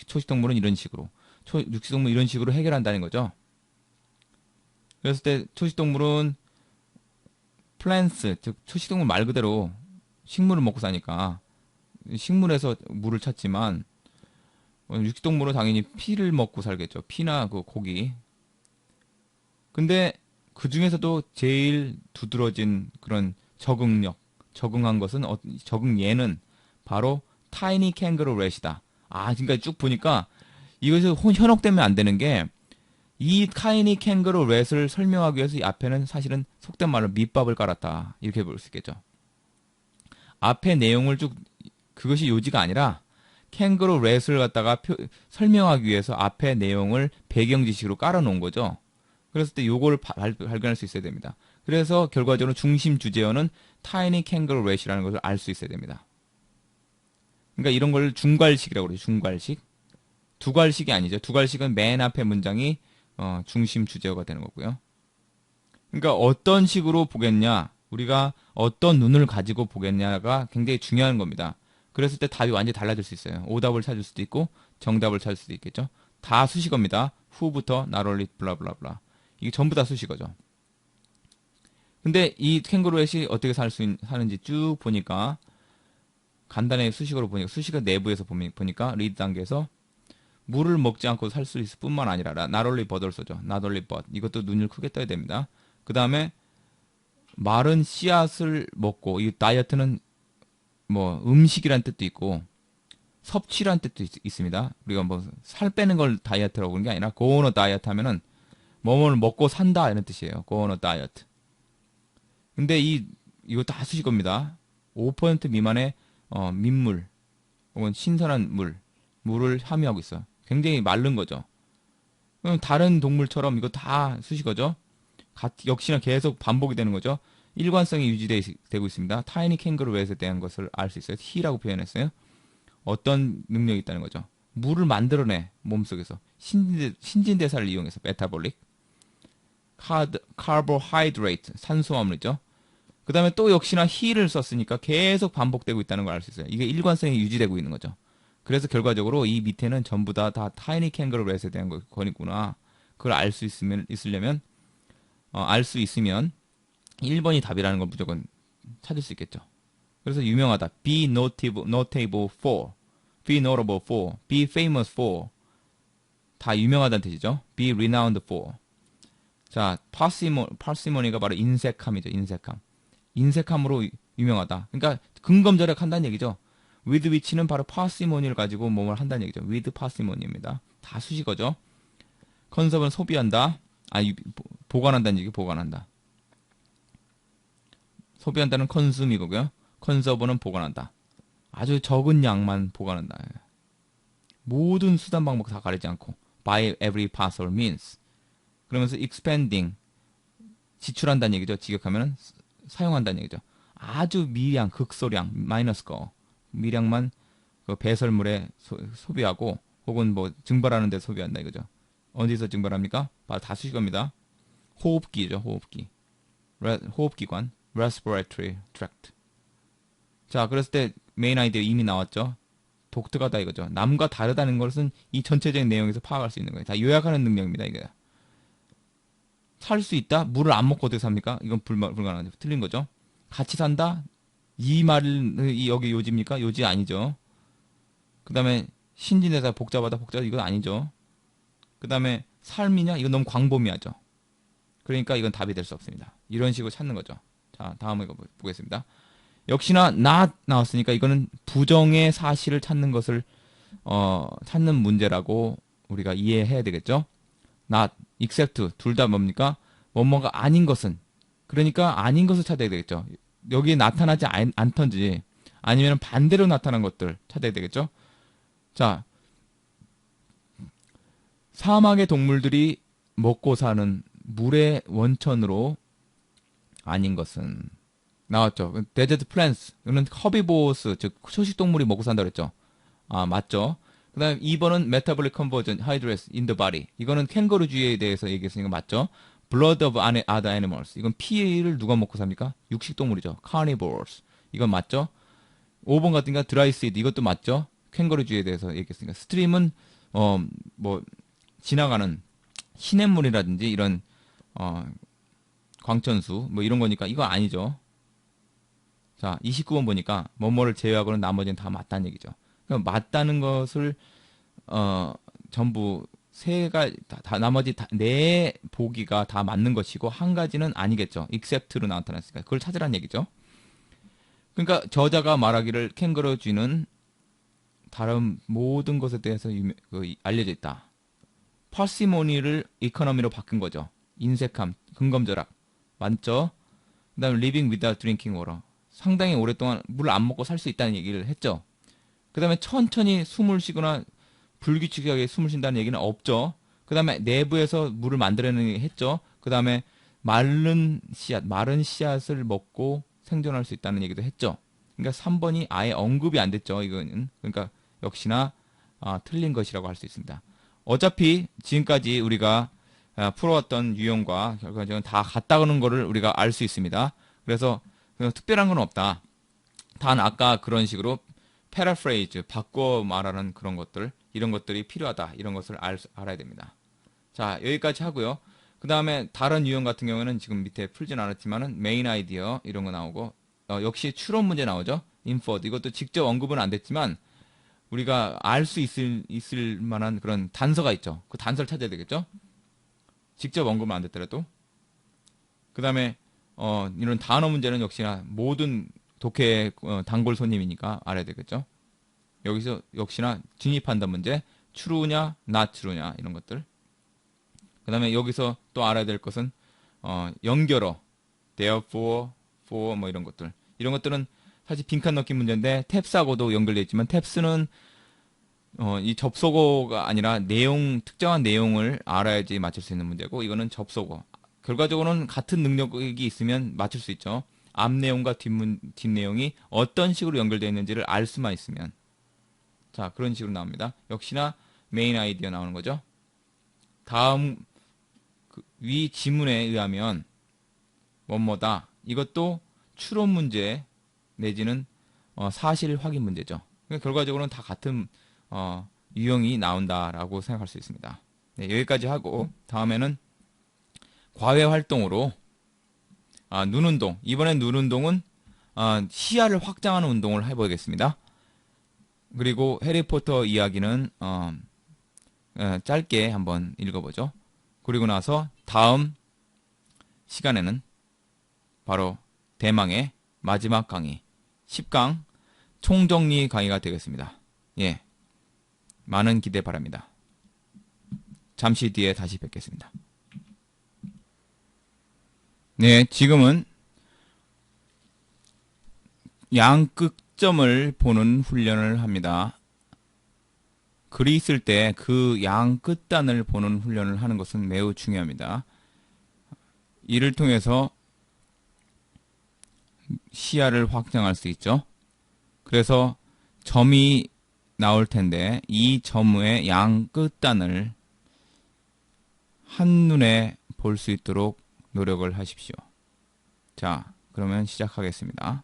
Speaker 1: 초식동물은 이런 식으로 육식동물 이런 식으로 해결한다는 거죠. 그랬을 때 초식동물은 플랜츠, 즉 초식동물 말 그대로 식물을 먹고 사니까 식물에서 물을 찾지만 육식동물은 당연히 피를 먹고 살겠죠. 피나 그 고기. 근데 그 중에서도 제일 두드러진 그런 적응한 것은 적응 예는 바로 타이니 캥거루 렛이다. 지금까지 쭉 보니까 이것이 현혹되면 안 되는 게 이 타이니 캥거루 렛을 설명하기 위해서 이 앞에는 사실은 속된 말로 밑밥을 깔았다. 이렇게 볼 수 있겠죠. 앞에 내용을 쭉 그것이 요지가 아니라 캥거루 렛을 갖다가 설명하기 위해서 앞에 내용을 배경 지식으로 깔아놓은 거죠. 그랬을 때 요걸 발견할 수 있어야 됩니다. 그래서 결과적으로 중심 주제어는 타이니 캥거루 렛이라는 것을 알 수 있어야 됩니다. 그러니까 이런 걸 중괄식이라고 그러죠. 중괄식. 두괄식이 아니죠. 두괄식은 맨 앞에 문장이 중심 주제어가 되는 거고요. 그러니까 어떤 식으로 보겠냐, 우리가 어떤 눈을 가지고 보겠냐가 굉장히 중요한 겁니다. 그랬을 때 답이 완전히 달라질 수 있어요. 오답을 찾을 수도 있고 정답을 찾을 수도 있겠죠. 다 수식어입니다. 후부터 나롤리 블라블라블라. 이게 전부 다 수식어죠. 근데 이 캥거루렛이 어떻게 사는지 쭉 보니까 간단하게 수식어로 보니까 수식어 내부에서 보니까 리드 단계에서 물을 먹지 않고 살 수 있을 뿐만 아니라 나롤리 버덜소죠. 나돌리 버 이것도 눈을 크게 떠야 됩니다. 그 다음에 마른 씨앗을 먹고 이 다이어트는 뭐 음식이란 뜻도 있고 섭취란 뜻도 있습니다. 우리가 뭐 살 빼는 걸 다이어트라고 그러는 게 아니라 go on a diet 하면은 뭐뭘 먹고 산다 이런 뜻이에요. go on a diet. 근데 이거 다 수식어입니다. 5% 미만의 민물 혹은 신선한 물을 함유하고 있어요. 굉장히 마른 거죠. 그럼 다른 동물처럼 이거 다 수식어죠. 역시나 계속 반복이 되는 거죠. 일관성이 유지되고 있습니다. 타이니 캥거루에서 대한 것을 알 수 있어요. T라고 표현했어요. 어떤 능력이 있다는 거죠. 물을 만들어내 몸속에서 신진대사를 이용해서 메타볼릭 카보하이드레이트 산소화물이죠. 그 다음에 또 역시나 he를 썼으니까 계속 반복되고 있다는 걸 알 수 있어요. 이게 일관성이 유지되고 있는 거죠. 그래서 결과적으로 이 밑에는 전부 다 타이니 캥거루에 대한 거니구나. 그걸 알 수 있으려면 알 수 있으면 1번이 답이라는 걸 무조건 찾을 수 있겠죠. 그래서 유명하다. Be notable for, be notable for, be famous for. 다 유명하다는 뜻이죠. Be renowned for. 자, parsimony가 바로 인색함이죠. 인색함. 인색함으로 유명하다. 그러니까 근검절약한다는 얘기죠. with which는 바로 parsimony를 가지고 뭐뭘 한다는 얘기죠. with parsimony입니다. 다 수식어죠. conserve는 소비한다. 보관한다는 얘기, 보관한다. 소비한다는 consume이고요. conserve는 보관한다. 아주 적은 양만 보관한다. 모든 수단 방법 다 가리지 않고 by every possible means. 그러면서 expanding 지출한다는 얘기죠. 직역하면 사용한다는 얘기죠. 아주 미량, 극소량, 마이너스 거 미량만 그 배설물에 소비하고 혹은 뭐 증발하는 데 소비한다 이거죠. 어디서 증발합니까? 바로 다 수식어입니다. 호흡기죠. 호흡기. 호흡기관 respiratory tract. 자, 그랬을 때 메인 아이디어 이미 나왔죠. 독특하다 이거죠. 남과 다르다는 것은 이 전체적인 내용에서 파악할 수 있는 거예요. 다 요약하는 능력입니다. 이게. 살 수 있다? 물을 안 먹고 어떻게 삽니까? 이건 불가능하죠. 틀린 거죠. 같이 산다? 이 말은 여기 요지입니까? 요지 아니죠. 그 다음에 신진대사 복잡하다 이건 아니죠. 그 다음에 삶이냐? 이건 너무 광범위하죠. 그러니까 이건 답이 될 수 없습니다. 이런 식으로 찾는 거죠. 자, 다음 이거 보겠습니다. 역시나 not 나왔으니까 이거는 부정의 사실을 찾는 것을 찾는 문제라고 우리가 이해해야 되겠죠. not, except 둘 다 뭡니까? 뭐뭐가 아닌 것은 그러니까 아닌 것을 찾아야 되겠죠. 여기에 나타나지 않던지 아니면 반대로 나타난 것들 찾아야 되겠죠. 자, 사막의 동물들이 먹고 사는 물의 원천으로 아닌 것은 나왔죠. 데저트 플랜츠 이는 허비보어스 즉 초식동물이 먹고 산다 그랬죠. 아, 맞죠. 그 다음에 2번은 메타볼릭 컨버전 하이드레스 인 더 바디 이거는 캥거루주의에 대해서 얘기했으니까 맞죠. blood of other animals 이건 피를 누가 먹고 삽니까? 육식동물이죠. carnivores 이건 맞죠. 5번 같은 거 드라이 시드 이것도 맞죠. 캥거루주의에 대해서 얘기했으니까 스트림은 뭐 지나가는 시냇물이라든지 이런 광천수 뭐 이런 거니까 이거 아니죠. 자, 29번 보니까 뭐뭐를 제외하고는 나머지는 다 맞다는 얘기죠. 그러니까 맞다는 것을 전부 나머지 네 보기가 다 맞는 것이고 한 가지는 아니겠죠. except로 나타났으니까 그걸 찾으라는 얘기죠. 그러니까 저자가 말하기를 캥거루쥐는 다른 모든 것에 대해서 알려져 있다. parsimony를 economy로 바꾼 거죠. 인색함, 근검절약 맞죠? 그 다음에 living without drinking water 상당히 오랫동안 물을 안 먹고 살 수 있다는 얘기를 했죠. 그 다음에 천천히 숨을 쉬거나 불규칙하게 숨을 쉰다는 얘기는 없죠. 그 다음에 내부에서 물을 만들어내는 했죠. 그 다음에 마른 씨앗을 먹고 생존할 수 있다는 얘기도 했죠. 그러니까 3번이 아예 언급이 안 됐죠. 이거는. 그러니까 역시나 틀린 것이라고 할 수 있습니다. 어차피 지금까지 우리가 풀어왔던 유형과 결과적으로 다 같다는 거를 우리가 알 수 있습니다. 그래서 특별한 건 없다. 단 아까 그런 식으로 패러프레이즈, 바꿔 말하는 그런 것들, 이런 것들이 필요하다. 이런 것을 알아야 됩니다. 자, 여기까지 하고요. 그 다음에 다른 유형 같은 경우는 지금 밑에 풀진 않았지만은 메인 아이디어 이런 거 나오고 역시 추론 문제 나오죠. inferred 이것도 직접 언급은 안 됐지만 우리가 알 수 있을 만한 그런 단서가 있죠. 그 단서를 찾아야 되겠죠. 직접 언급은 안 됐더라도. 그 다음에 이런 단어 문제는 역시나 모든 독해 단골 손님이니까 알아야 되겠죠. 여기서 역시나 진입한다 문제. true냐, not true냐 이런 것들. 그 다음에 여기서 또 알아야 될 것은 연결어, therefore, for 뭐 이런 것들. 이런 것들은 사실 빈칸 넣기 문제인데 탭스하고도 연결되어 있지만 탭스는 이 접속어가 아니라 특정한 내용을 알아야지 맞출 수 있는 문제고, 이거는 접속어. 결과적으로는 같은 능력이 있으면 맞출 수 있죠. 앞 내용과 뒷내용이 어떤 식으로 연결되어 있는지를 알 수만 있으면. 자, 그런 식으로 나옵니다. 역시나 메인 아이디어 나오는 거죠. 다음 위 지문에 의하면 뭐뭐다. 이것도 추론 문제 내지는 사실 확인 문제죠. 그러니까 결과적으로는 다 같은 유형이 나온다라고 생각할 수 있습니다. 네, 여기까지 하고 다음에는 과외 활동으로 눈운동. 이번엔 눈운동은 시야를 확장하는 운동을 해보겠습니다. 그리고 해리포터 이야기는 짧게 한번 읽어보죠. 그리고 나서 다음 시간에는 바로 대망의 마지막 강의 10강 총정리 강의가 되겠습니다. 예, 많은 기대 바랍니다. 잠시 뒤에 다시 뵙겠습니다. 네, 지금은 양끝점을 보는 훈련을 합니다. 글이 있을 때 그 양끝단을 보는 훈련을 하는 것은 매우 중요합니다. 이를 통해서 시야를 확장할 수 있죠. 그래서 점이 나올 텐데 이 점의 양끝단을 한눈에 볼 수 있도록 노력을 하십시오. 자, 그러면 시작하겠습니다.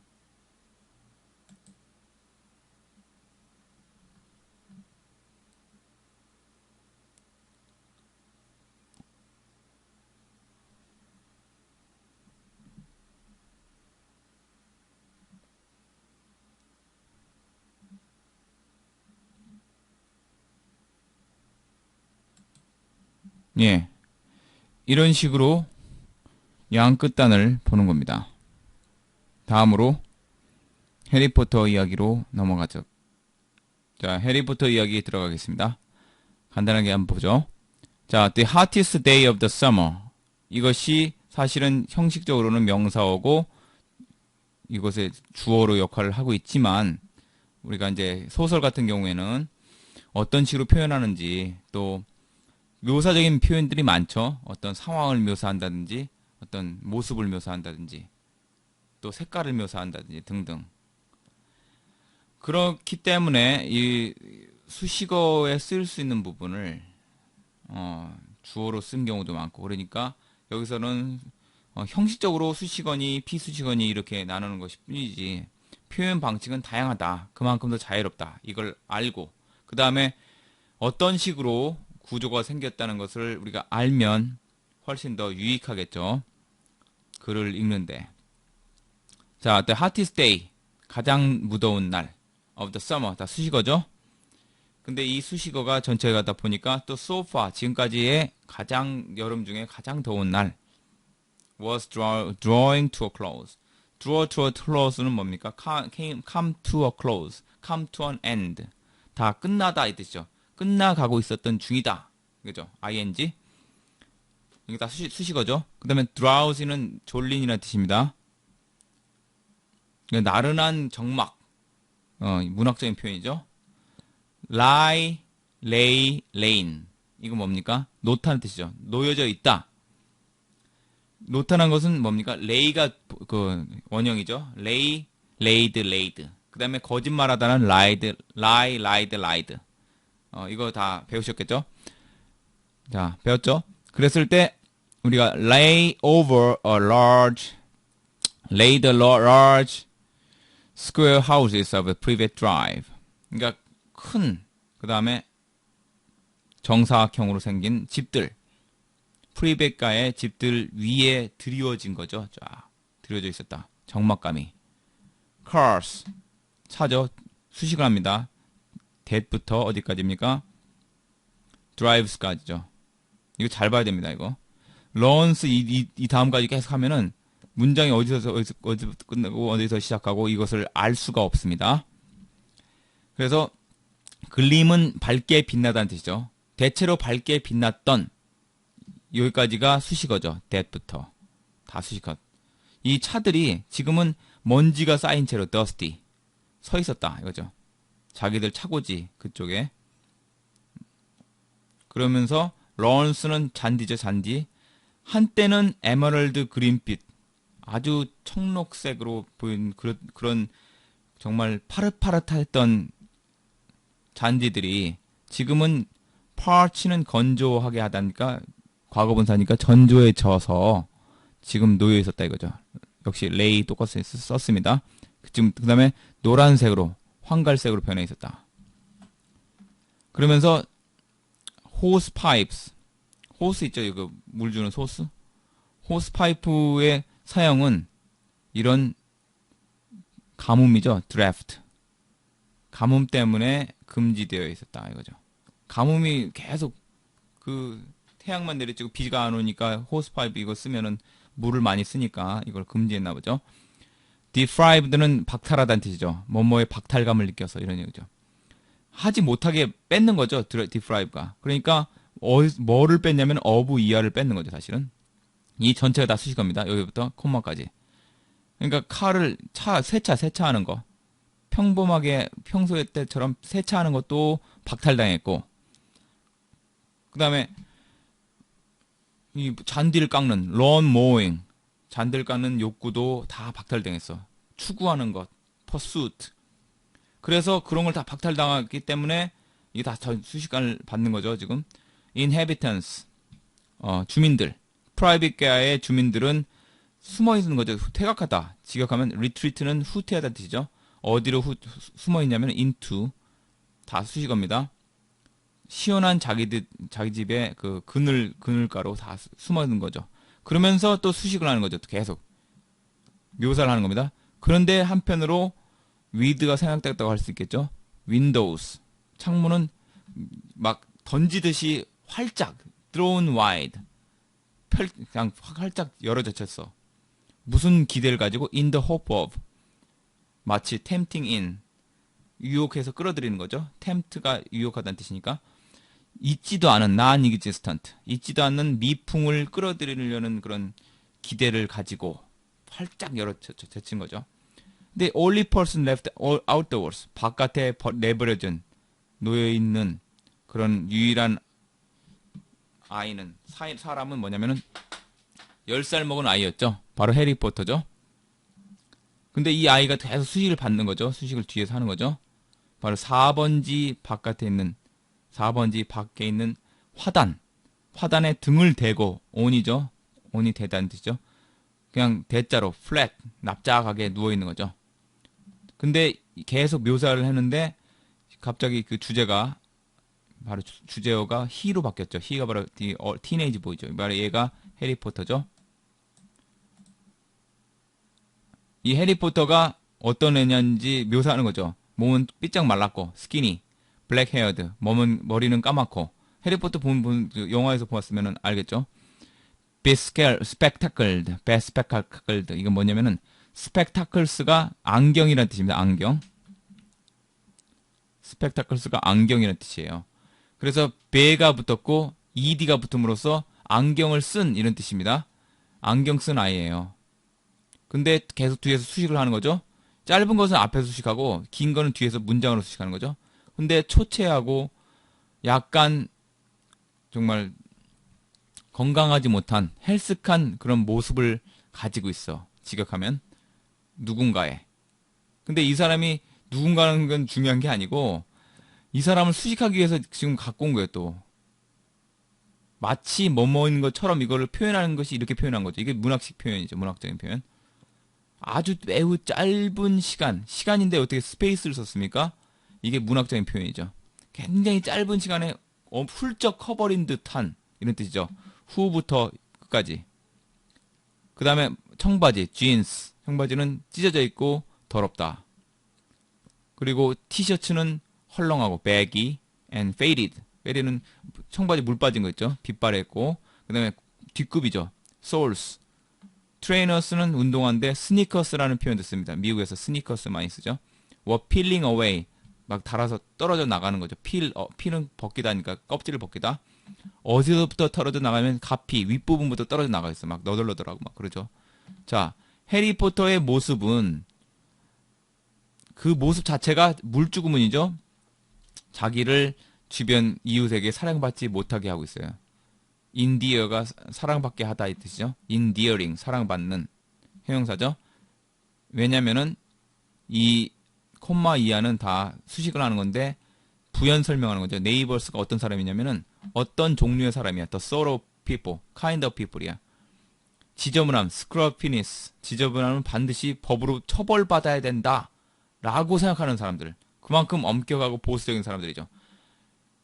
Speaker 1: 예, 이런 식으로 양끝단을 보는 겁니다. 다음으로 해리포터 이야기로 넘어가죠. 자, 해리포터 이야기 들어가겠습니다. 간단하게 한번 보죠. 자, The hottest day of the summer. 이것이 사실은 형식적으로는 명사어고 이것의 주어로 역할을 하고 있지만 우리가 이제 소설 같은 경우에는 어떤 식으로 표현하는지 또 묘사적인 표현들이 많죠. 어떤 상황을 묘사한다든지 어떤 모습을 묘사한다든지 또 색깔을 묘사한다든지 등등. 그렇기 때문에 이 수식어에 쓸 수 있는 부분을 주어로 쓴 경우도 많고, 그러니까 여기서는 형식적으로 수식어니 피수식어니 이렇게 나누는 것이 뿐이지 표현 방식은 다양하다. 그만큼 더 자유롭다. 이걸 알고 그 다음에 어떤 식으로 구조가 생겼다는 것을 우리가 알면 훨씬 더 유익하겠죠. 글을 읽는데. 자, the hottest day. 가장 무더운 날. of the summer. 다 수식어죠. 근데 이 수식어가 전체가 다 보니까 또 so far. 지금까지의 가장 여름 중에 가장 더운 날. was drawing to a close. draw to a close는 뭡니까? come to a close. come to an end. 다 끝나다 이 뜻이죠. 끝나가고 있었던 중이다. 그죠? ing. 이게 다 수식어죠. 그 다음에 drowsy는 졸린이라는 뜻입니다. 나른한 정막. 문학적인 표현이죠. lie, lay, lain. 이거 뭡니까? 놓다는 뜻이죠. 놓여져 있다. 놓다는 것은 뭡니까? lay가 그 원형이죠. lay, laid, laid. 그 다음에 거짓말하다는 lied, lie, lied, lied. 이거 다 배우셨겠죠? 자, 배웠죠? 그랬을 때 우리가 lay over a laid large square houses of a private drive. 그러니까 큰, 그 다음에 정사각형으로 생긴 집들, 프리베가의 집들 위에 드리워진 거죠. 쫙 드리워져 있었다. 적막감이. cars, 차죠. 수식을 합니다. that부터 어디까지입니까? drives까지죠. 이거 잘 봐야 됩니다. 이거 runs 이 다음까지 계속 하면은 문장이 어디서 끝나고 어디서 시작하고 이것을 알 수가 없습니다. 그래서 글림은 밝게 빛나다는 뜻이죠. 대체로 밝게 빛났던, 여기까지가 수식어죠. that부터 다 수식어. 이 차들이 지금은 먼지가 쌓인 채로 dusty 서 있었다 이거죠. 자기들 차고지 그쪽에. 그러면서 런스는 잔디죠, 잔디. 한때는 에메랄드 그린빛, 아주 청록색으로 보인 그런 정말 파릇파릇했던 잔디들이 지금은 parch는 건조하게 하다니까, 과거분사니까 전조에 져서 지금 놓여 있었다 이거죠. 역시 레이 똑같이 썼습니다. 그 다음에 노란색으로, 황갈색으로 변해 있었다. 그러면서 호스 파이프스, 호스 있죠, 이거 물 주는 호스. 호스 파이프의 사용은 이런 가뭄이죠, 드래프트. 가뭄 때문에 금지되어 있었다 이거죠. 가뭄이 계속 그 태양만 내리쬐고 비가 안 오니까 호스 파이프 이거 쓰면은 물을 많이 쓰니까 이걸 금지했나 보죠. deprived는 박탈하다는 뜻이죠. 뭐뭐의 박탈감을 느껴서 이런 얘기죠. 하지 못하게 뺏는 거죠, deprive가. 그러니까 뭐를 뺐냐면 of 이하를 뺏는 거죠, 사실은. 이 전체가 다 수식어입니다. 여기부터 콤마까지. 그러니까 세차하는 거. 평범하게 평소에 때처럼 세차하는 것도 박탈당했고, 그 다음에 이 잔디를 깎는 lawn mowing, 잔디를 깎는 욕구도 다 박탈당했어. 추구하는 것, pursuit. 그래서 그런 걸 다 박탈당했기 때문에 이게 다 수식어를 받는 거죠, 지금. inhabitants, 주민들. 프라이빗계의 주민들은 숨어 있는 거죠. 퇴각하다. 직역하면 retreat는 후퇴하다는 뜻이죠. 어디로 숨어 있냐면 into, 다 수식어입니다. 시원한 자기 집에 그 그늘가로 다 숨어 있는 거죠. 그러면서 또 수식을 하는 거죠. 계속 묘사를 하는 겁니다. 그런데 한편으로 with가 생략됐다고 할 수 있겠죠. windows, 창문은 막 던지듯이 활짝 thrown wide, 그냥 활짝 열어젖혔어. 무슨 기대를 가지고 in the hope of, 마치 tempting in, 유혹해서 끌어들이는 거죠. tempt가 유혹하다는 뜻이니까. 있지도 않은 non-existent, 있지도 않는 미풍을 끌어들이려는 그런 기대를 가지고 활짝 열어젖힌 거죠. 근데 only person left outdoors, 바깥에 내버려진, 놓여있는 그런 유일한 아이는, 사람은 뭐냐면은 10살 먹은 아이였죠. 바로 해리포터죠. 근데 이 아이가 계속 수식을 받는 거죠. 수식을 뒤에서 하는 거죠. 바로 4번지 밖에 있는 화단에 등을 대고, on이죠. on이 대다는 뜻이죠. 그냥 대자로 flat, 납작하게 누워있는 거죠. 근데 계속 묘사를 했는데 갑자기 그 주제가, 바로 주제어가 he로 바뀌었죠. he가 바로 teenage boy죠. 바로 얘가 해리포터죠. 이 해리포터가 어떤 애냐인지 묘사하는 거죠. 몸은 삐쩍 말랐고 스키니, 블랙 헤어드, 머리는 까맣고. 해리포터 영화에서 보았으면 알겠죠. bespectacled, 이건 뭐냐면은 spectacles가 안경이라는 뜻입니다. 안경. spectacles가 안경이라는 뜻이에요. 그래서 be가 붙었고 ed가 붙음으로써 안경을 쓴, 이런 뜻입니다. 안경 쓴 아이예요. 근데 계속 뒤에서 수식을 하는 거죠. 짧은 것은 앞에서 수식하고 긴 거는 뒤에서 문장으로 수식하는 거죠. 근데 초췌하고 약간 정말 건강하지 못한 헬스한 그런 모습을 가지고 있어. 직역하면 누군가의. 근데 이 사람이 누군가는 건 중요한 게 아니고 이 사람을 수식하기 위해서 지금 갖고 온 거예요. 또 마치 뭐뭐인 것처럼 이거를 표현하는 것이 이렇게 표현한 거죠. 이게 문학식 표현이죠. 문학적인 표현. 아주 매우 짧은 시간인데 어떻게 스페이스를 썼습니까? 이게 문학적인 표현이죠. 굉장히 짧은 시간에 훌쩍 커버린 듯한, 이런 뜻이죠. 후부터 끝까지. 그 다음에 청바지, jeans. 청바지는 찢어져 있고 더럽다. 그리고 티셔츠는 헐렁하고 baggy and faded. faded는 청바지 물 빠진 거 있죠. 빛바랬고. 그 다음에 뒷굽이죠. soles. 트레이너스는 운동화인데 스니커스라는 표현도 씁니다. 미국에서 스니커스 많이 쓰죠. were peeling away. 막 달아서 떨어져 나가는 거죠. 필은 벗기다니까 껍질을 벗기다. 어디서부터 떨어져 나가면 가피 윗부분부터 떨어져 나가 있어. 막 너덜너덜하고 막 그러죠. 자, 해리포터의 모습은 그 모습 자체가 물주구문이죠. 자기를 주변 이웃에게 사랑받지 못하게 하고 있어요. 인디어가 사랑받게 하다 이 뜻이죠. 인디어링 사랑받는 형용사죠. 왜냐면은 이 콤마 이하는 다 수식을 하는 건데 부연 설명하는 거죠. 네이버스가 어떤 사람이냐면은 어떤 종류의 사람이야. The sort of people, kind of people이야. 지저분함, scrupiness. 지저분함은 반드시 법으로 처벌받아야 된다. 라고 생각하는 사람들. 그만큼 엄격하고 보수적인 사람들이죠.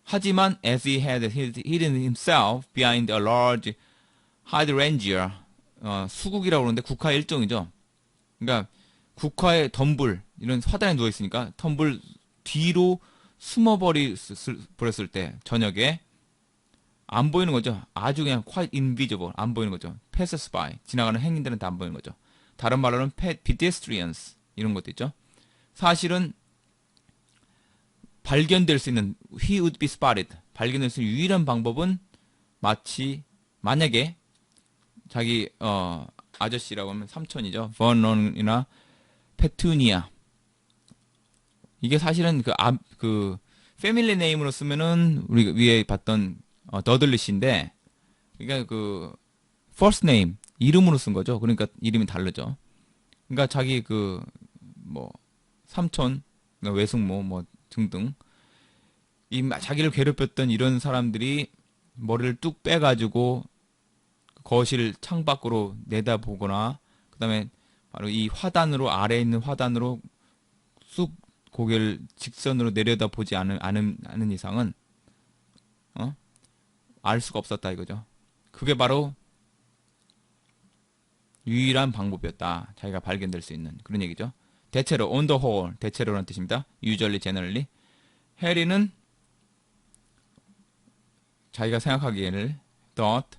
Speaker 1: 하지만 as he had hidden himself behind a large hydrangea, 수국이라고 그러는데 국화의 일종이죠. 그러니까 국화의 덤불, 이런 화단에 누워있으니까 덤불 뒤로 숨어버렸을 때 저녁에 안 보이는 거죠. 아주 그냥 quite invisible, 안 보이는 거죠. passes by, 지나가는 행인들은 다 안 보이는 거죠. 다른 말로는 pedestrians, 이런 것도 있죠. 사실은 발견될 수 있는 he would be spotted, 발견될 수 있는 유일한 방법은 마치 만약에 자기 아저씨라고 하면 삼촌이죠. 버넌이나 페투니아. 이게 사실은 그 패밀리 네임으로 쓰면은 우리 위에 봤던 더들리시인데, 그러니까 그 first name 이름으로 쓴 거죠. 그러니까 이름이 다르죠. 그러니까 자기 그 뭐 삼촌, 외숙모 뭐 등등 자기를 괴롭혔던 이런 사람들이 머리를 뚝 빼가지고 거실 창밖으로 내다보거나, 그 다음에 바로 이 화단으로, 아래에 있는 화단으로 쑥 고개를 직선으로 내려다보지 않은 이상은 알 수가 없었다 이거죠. 그게 바로 유일한 방법이었다. 자기가 발견될 수 있는 그런 얘기죠. 대체로 on the whole, 대체로라는 뜻입니다. usually, generally. 해리는 자기가 생각하기에는 thought,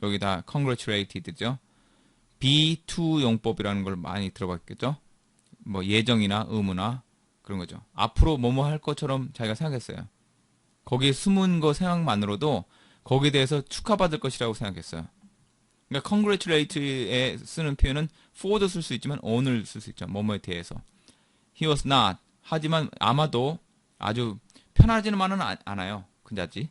Speaker 1: 여기다 congratulated죠. be to 용법이라는 걸 많이 들어봤겠죠. 뭐 예정이나 의무나 그런 거죠. 앞으로 뭐뭐 할 것처럼 자기가 생각했어요. 거기에 숨은 거 생각만으로도 거기에 대해서 축하받을 것이라고 생각했어요. 그러니까 congratulate에 쓰는 표현은 for도 쓸 수 있지만 on을 쓸 수 있죠. 뭐뭐에 대해서. He was not. 하지만 아마도 아주 편하지만은 않아요. 그다지.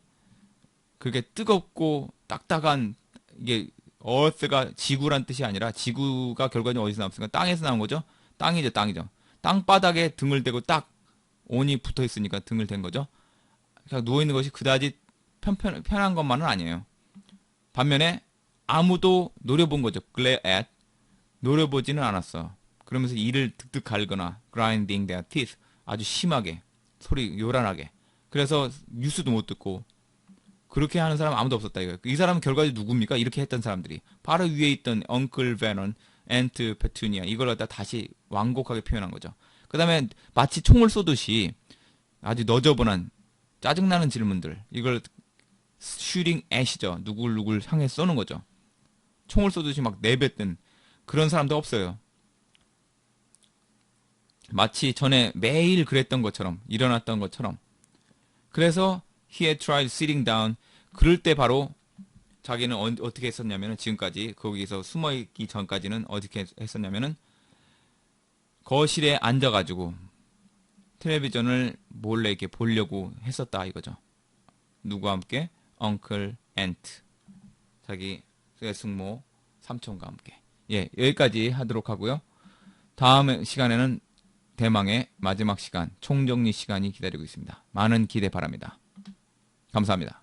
Speaker 1: 그게 뜨겁고 딱딱한, 이게 earth가 지구란 뜻이 아니라, 지구가 결과적으로 어디서 나왔습니까? 땅에서 나온 거죠. 땅이죠, 땅이죠. 땅바닥에 등을 대고 딱 on이 붙어 있으니까 등을 댄 거죠. 그냥 누워 있는 것이 그다지 편한 것만은 아니에요. 반면에 아무도 노려본 거죠. glare at. 노려보지는 않았어. 그러면서 이를 득득 갈거나 grinding their teeth. 아주 심하게. 소리 요란하게. 그래서 뉴스도 못 듣고. 그렇게 하는 사람 아무도 없었다 이거예요. 이 사람은 결과적으로 누굽니까? 이렇게 했던 사람들이. 바로 위에 있던 Uncle Vernon, Aunt Petunia. 이걸 갖다 다시 완곡하게 표현한 거죠. 그 다음에 마치 총을 쏘듯이 아주 너저분한 짜증나는 질문들. 이걸 shooting at이죠. 누굴 향해 쏘는 거죠. 총을 쏘듯이 막 내뱉는 그런 사람도 없어요. 마치 전에 매일 그랬던 것처럼, 일어났던 것처럼. 그래서 he had tried sitting down. 그럴 때 바로 자기는 어떻게 했었냐면은, 지금까지 거기서 숨어있기 전까지는 어떻게 했었냐면은 거실에 앉아가지고 텔레비전을 몰래 이렇게 보려고 했었다 이거죠. 누구와 함께? Uncle, Aunt. 자기 외숙모, 삼촌과 함께. 예, 여기까지 하도록 하고요. 다음 시간에는 대망의 마지막 시간, 총정리 시간이 기다리고 있습니다. 많은 기대 바랍니다. 감사합니다.